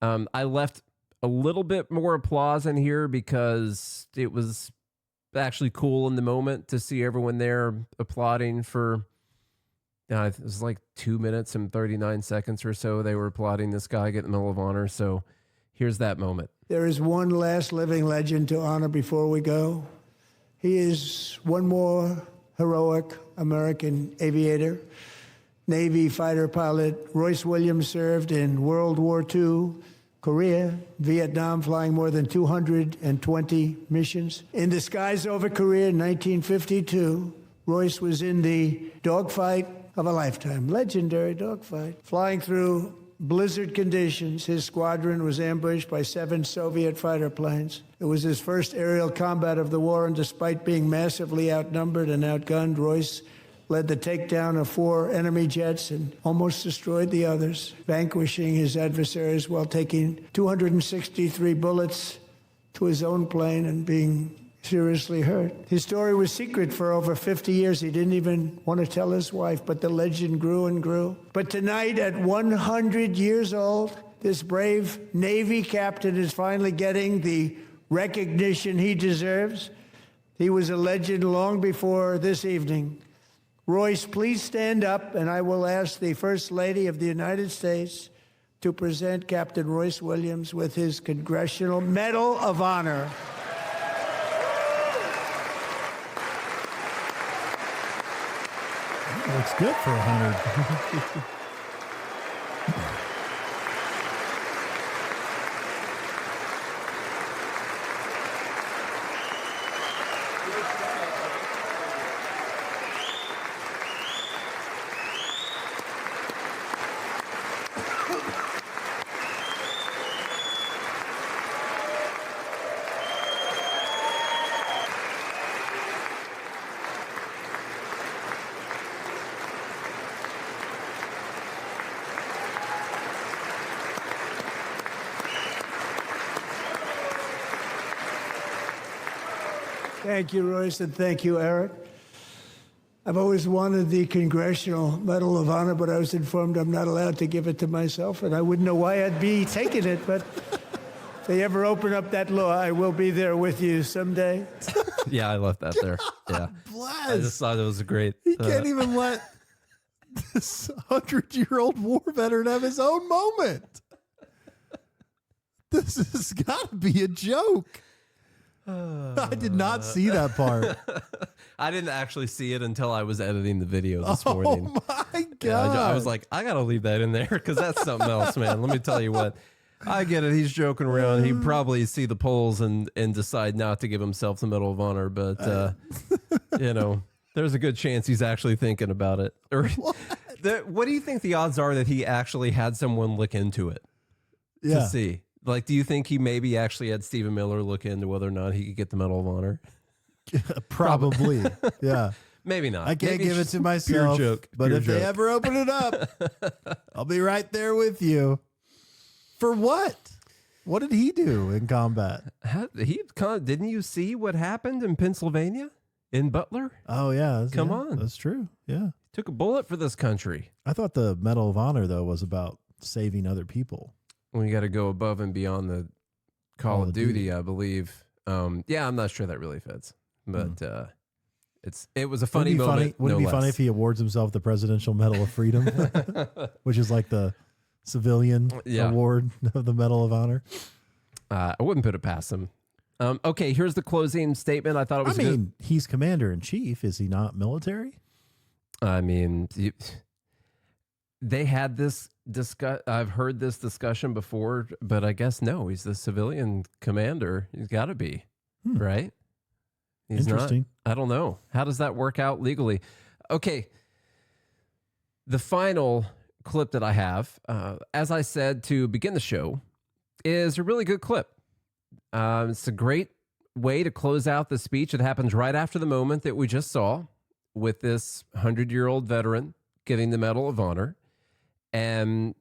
Speaker 1: I left a little bit more applause in here because it was actually cool in the moment to see everyone there applauding for, it was like 2 minutes and 39 seconds or so. They were applauding this guy getting the Medal of Honor. So here's that moment.
Speaker 2: There is one last living legend to honor before we go. He is one more heroic American aviator, Navy fighter pilot. Royce Williams served in World War II, Korea, Vietnam, flying more than 220 missions. In the skies over Korea in 1952, Royce was in the dogfight of a lifetime, legendary dogfight. Flying through blizzard conditions, his squadron was ambushed by 7 Soviet fighter planes. It was his first aerial combat of the war, and despite being massively outnumbered and outgunned, Royce led the takedown of 4 enemy jets and almost destroyed the others, vanquishing his adversaries while taking 263 bullets to his own plane and being seriously hurt. His story was secret for over 50 years. He didn't even want to tell his wife, but the legend grew and grew. But tonight, at 100 years old, this brave Navy captain is finally getting the recognition he deserves. He was a legend long before this evening. Royce, please stand up, and I will ask the First Lady of the United States to present Captain Royce Williams with his Congressional Medal of Honor.
Speaker 3: Looks good for 100.
Speaker 2: Thank you, Royce, and thank you, Eric. I've always wanted the Congressional Medal of Honor, but I was informed I'm not allowed to give it to myself, and I wouldn't know why I'd be taking it, but if they ever open up that law, I will be there with you someday.
Speaker 1: Yeah, I left that there. Yeah.
Speaker 3: Bless.
Speaker 1: I just thought it was a great.
Speaker 3: He can't even let this 100-year-old war veteran have his own moment. This has got to be a joke. I did not see that part.
Speaker 1: I didn't actually see it until I was editing the video this morning.
Speaker 3: Oh my God.
Speaker 1: Yeah, I was like, I got to leave that in there because that's something else, man. Let me tell you what. I get it. He's joking around. He'd probably see the polls and decide not to give himself the Medal of Honor. But, you know, there's a good chance he's actually thinking about it. Or what do you think the odds are that he actually had someone look into it to see? Like, do you think he maybe actually had Stephen Miller look into whether or not he could get the Medal of Honor?
Speaker 3: Probably. Yeah.
Speaker 1: Maybe not.
Speaker 3: I can't
Speaker 1: Maybe
Speaker 3: give it
Speaker 1: it's
Speaker 3: to myself.
Speaker 1: Pure joke.
Speaker 3: But
Speaker 1: Pure
Speaker 3: if
Speaker 1: joke.
Speaker 3: they ever open it up, I'll be right there with you. For what? What did he do in combat?
Speaker 1: Didn't you see what happened in Pennsylvania in Butler?
Speaker 3: Oh, yeah.
Speaker 1: Come on.
Speaker 3: That's true. Yeah.
Speaker 1: Took a bullet for this country.
Speaker 3: I thought the Medal of Honor, though, was about saving other people.
Speaker 1: We got to go above and beyond the Call of Duty, I believe. Yeah, I'm not sure that really fits, but it was a funny moment.
Speaker 3: Would it be funny if he awards himself the Presidential Medal of Freedom, which is like the civilian award of the Medal of Honor?
Speaker 1: I wouldn't put it past him. Okay, here's the closing statement. I thought it was good.
Speaker 3: He's commander in chief. Is he not military?
Speaker 1: I mean, they had this I've heard this discussion before, but I guess no. He's the civilian commander. He's got to be, right? He's
Speaker 3: Interesting.
Speaker 1: Not, I don't know. How does that work out legally? Okay. The final clip that I have, as I said to begin the show, is a really good clip. It's a great way to close out the speech. It happens right after the moment that we just saw with this 100-year-old veteran getting the Medal of Honor. And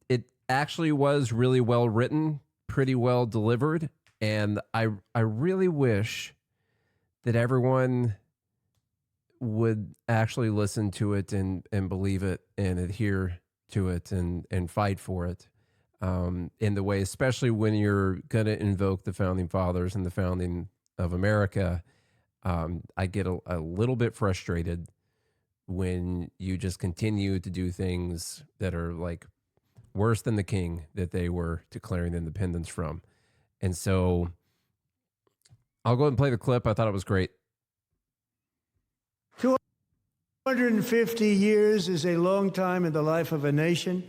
Speaker 1: it actually was really well written, pretty well delivered. And I really wish that everyone would actually listen to it and believe it and adhere to it and fight for it in the way, especially when you're going to invoke the Founding Fathers and the founding of America. I get a little bit frustrated when you just continue to do things that are like worse than the king that they were declaring independence from. And so I'll go ahead and play the clip. I thought it was great.
Speaker 2: 250 years is a long time in the life of a nation.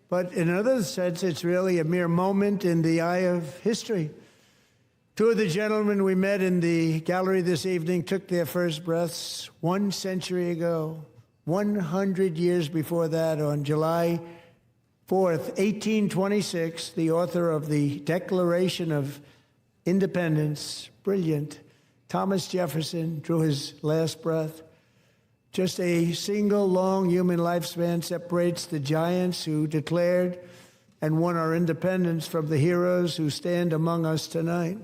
Speaker 2: but in another sense, it's really a mere moment in the eye of history. Two of the gentlemen we met in the gallery this evening took their first breaths 1 century ago, 100 years before that, on July 4th, 1826, the author of the Declaration of Independence, brilliant, Thomas Jefferson, drew his last breath. Just a single long human lifespan separates the giants who declared and won our independence from the heroes who stand among us tonight.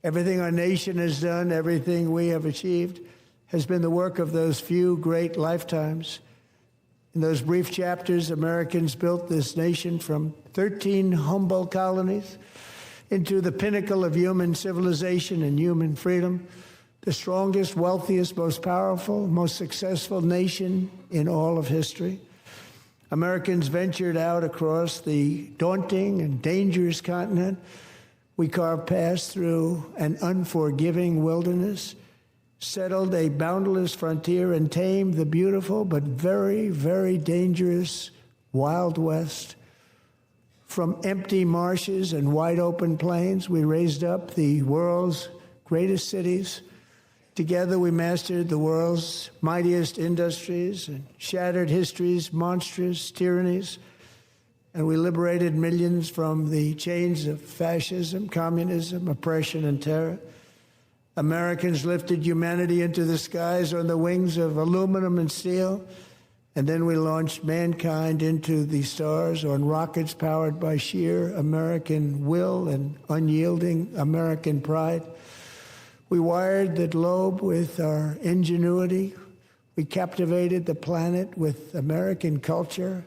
Speaker 2: Everything our nation has done, everything we have achieved, has been the work of those few great lifetimes. In those brief chapters, Americans built this nation from 13 humble colonies into the pinnacle of human civilization and human freedom, the strongest, wealthiest, most powerful, most successful nation in all of history. Americans ventured out across the daunting and dangerous continent. We carved paths through an unforgiving wilderness, settled a boundless frontier, and tamed the beautiful but very, very dangerous Wild West. From empty marshes and wide open plains, we raised up the world's greatest cities. Together, we mastered the world's mightiest industries and shattered history's monstrous tyrannies. And we liberated millions from the chains of fascism, communism, oppression, and terror. Americans lifted humanity into the skies on the wings of aluminum and steel. And then we launched mankind into the stars on rockets powered by sheer American will and unyielding American pride. We wired the globe with our ingenuity. We captivated the planet with American culture.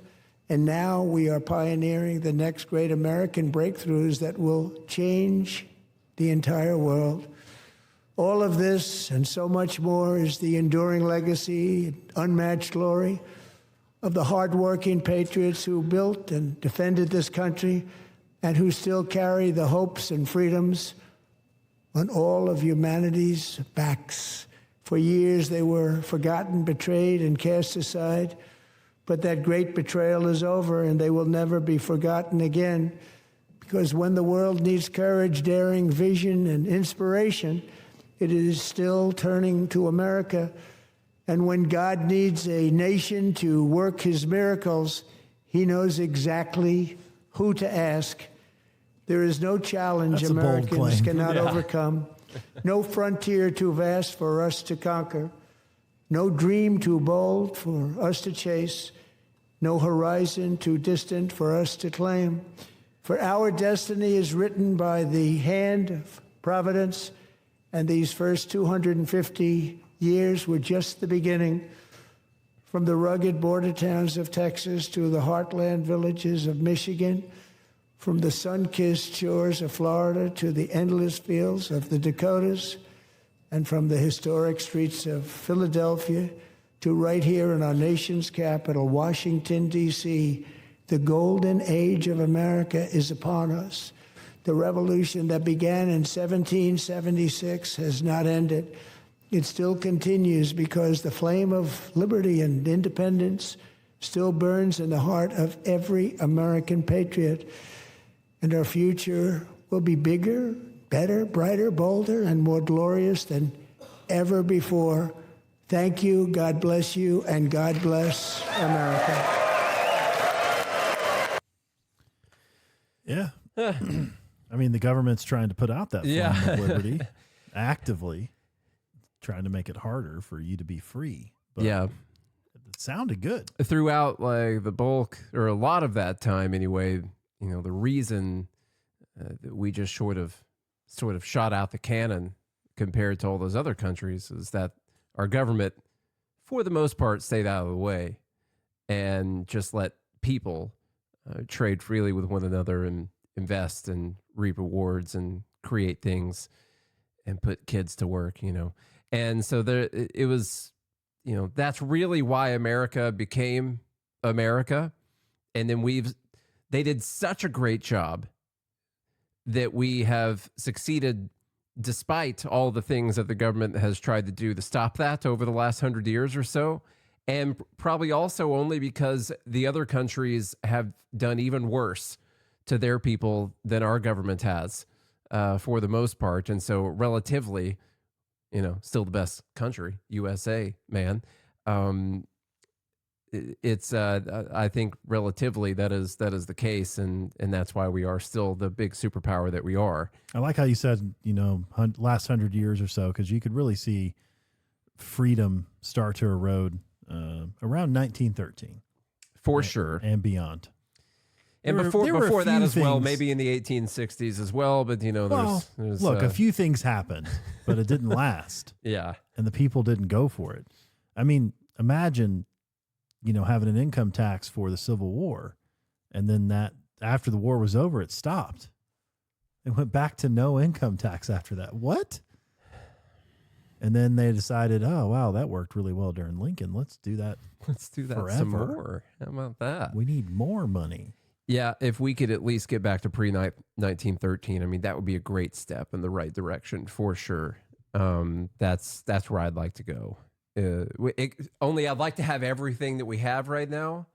Speaker 2: And now we are pioneering the next great American breakthroughs that will change the entire world. All of this and so much more is the enduring legacy, unmatched glory of the hardworking patriots who built and defended this country and who still carry the hopes and freedoms on all of humanity's backs. For years they were forgotten, betrayed, and cast aside. But that great betrayal is over, and they will never be forgotten again. Because when the world needs courage, daring, vision, and inspiration, it is still turning to America. And when God needs a nation to work his miracles, he knows exactly who to ask. There is no challenge Americans cannot overcome, no frontier too vast for us to conquer, no dream too bold for us to chase, no horizon too distant for us to claim. For our destiny is written by the hand of providence, and these first 250 years were just the beginning. From the rugged border towns of Texas to the heartland villages of Michigan, from the sun-kissed shores of Florida to the endless fields of the Dakotas, and from the historic streets of Philadelphia to right here in our nation's capital, Washington, D.C., the golden age of America is upon us. The revolution that began in 1776 has not ended. It still continues because the flame of liberty and independence still burns in the heart of every American patriot. And our future will be bigger, better, brighter, bolder, and more glorious than ever before. Thank you, God bless you, and God bless America.
Speaker 3: Yeah. I mean, the government's trying to put out that flame of liberty, actively trying to make it harder for you to be free. But it sounded good.
Speaker 1: Throughout like the bulk or a lot of that time anyway, you know, the reason that we just sort of shot out the cannon compared to all those other countries is that our government, for the most part, stayed out of the way and just let people trade freely with one another and invest and reap rewards and create things and put kids to work, you know. And so there, it was, you know, that's really why America became America. And then they did such a great job that we have succeeded despite all the things that the government has tried to do to stop that over the last 100 years or so. And probably also only because the other countries have done even worse to their people than our government has, for the most part. And so relatively, still the best country, USA, man. It's I think relatively that is the case, and that's why we are still the big superpower that we are.
Speaker 3: I like how you said, last 100 years or so, because you could really see freedom start to erode around 1913
Speaker 1: for sure,
Speaker 3: and beyond.
Speaker 1: And before that as well, maybe in the 1860s as well. But there's
Speaker 3: look, a few things happened, but it didn't last.
Speaker 1: Yeah,
Speaker 3: and the people didn't go for it. I mean, imagine, having an income tax for the Civil War, and then that after the war was over, it stopped. It went back to no income tax after that. What? And then they decided, oh, wow, that worked really well during Lincoln. Let's do that.
Speaker 1: Let's do that
Speaker 3: forever.
Speaker 1: some more. How about that?
Speaker 3: We need more money.
Speaker 1: Yeah, if we could at least get back to pre-1913, I mean, that would be a great step in the right direction for sure. That's where I'd like to go. Only I'd like to have everything that we have right now,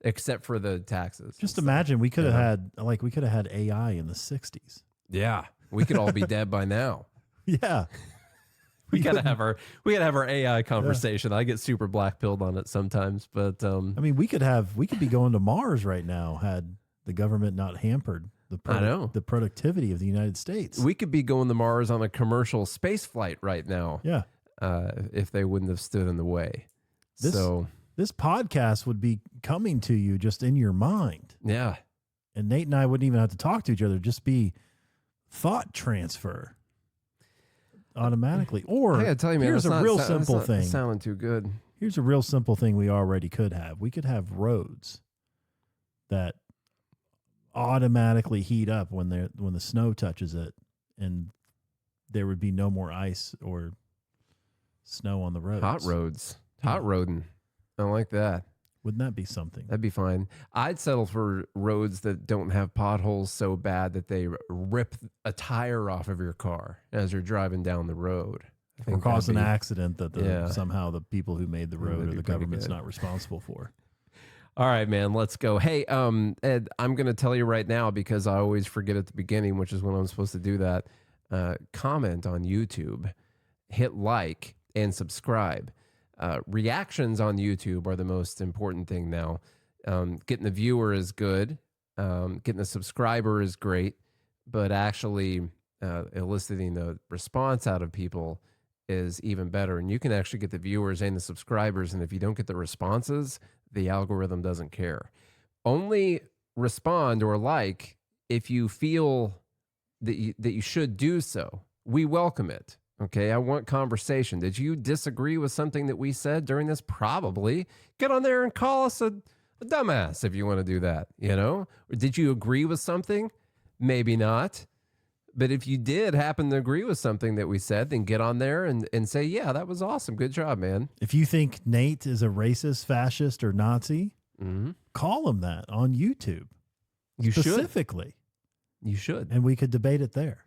Speaker 1: except for the taxes.
Speaker 3: Just imagine we could have had AI in the 60s.
Speaker 1: Yeah, we could all be dead by now.
Speaker 3: Yeah.
Speaker 1: We gotta have our AI conversation. Yeah. I get super black pilled on it sometimes, but
Speaker 3: I mean, we could be going to Mars right now had the government not hampered the productivity of the United States.
Speaker 1: We could be going to Mars on a commercial space flight right now.
Speaker 3: Yeah,
Speaker 1: if they wouldn't have stood in the way.
Speaker 3: This podcast would be coming to you just in your mind.
Speaker 1: Yeah,
Speaker 3: and Nate and I wouldn't even have to talk to each other; just be thought transfer. Automatically. Or
Speaker 1: I gotta tell you, man,
Speaker 3: here's a real simple thing.
Speaker 1: Sounding too good.
Speaker 3: Here's a real simple thing we already could have. We could have roads that automatically heat up when the snow touches it, and there would be no more ice or snow on the roads.
Speaker 1: Hot roads. Hot roading. I like that.
Speaker 3: Wouldn't that be something?
Speaker 1: That'd be fine. I'd settle for roads that don't have potholes so bad that they rip a tire off of your car as you're driving down the road.
Speaker 3: Or cause an accident that somehow the people who made the road or the government's not responsible for.
Speaker 1: All right, man, let's go. Hey, Ed, I'm going to tell you right now because I always forget at the beginning, which is when I'm supposed to do that. Comment on YouTube, hit like, and subscribe. Reactions on YouTube are the most important thing now. Getting the viewer is good. Getting a subscriber is great. But actually eliciting the response out of people is even better. And you can actually get the viewers and the subscribers. And if you don't get the responses, the algorithm doesn't care. Only respond or like if you feel that you should do so. We welcome it. Okay, I want conversation. Did you disagree with something that we said during this? Probably. Get on there and call us a dumbass if you want to do that, Or did you agree with something? Maybe not. But if you did happen to agree with something that we said, then get on there and say, yeah, that was awesome. Good job, man.
Speaker 3: If you think Nate is a racist, fascist, or Nazi, call him that on YouTube.
Speaker 1: You
Speaker 3: specifically.
Speaker 1: You should.
Speaker 3: And we could debate it there.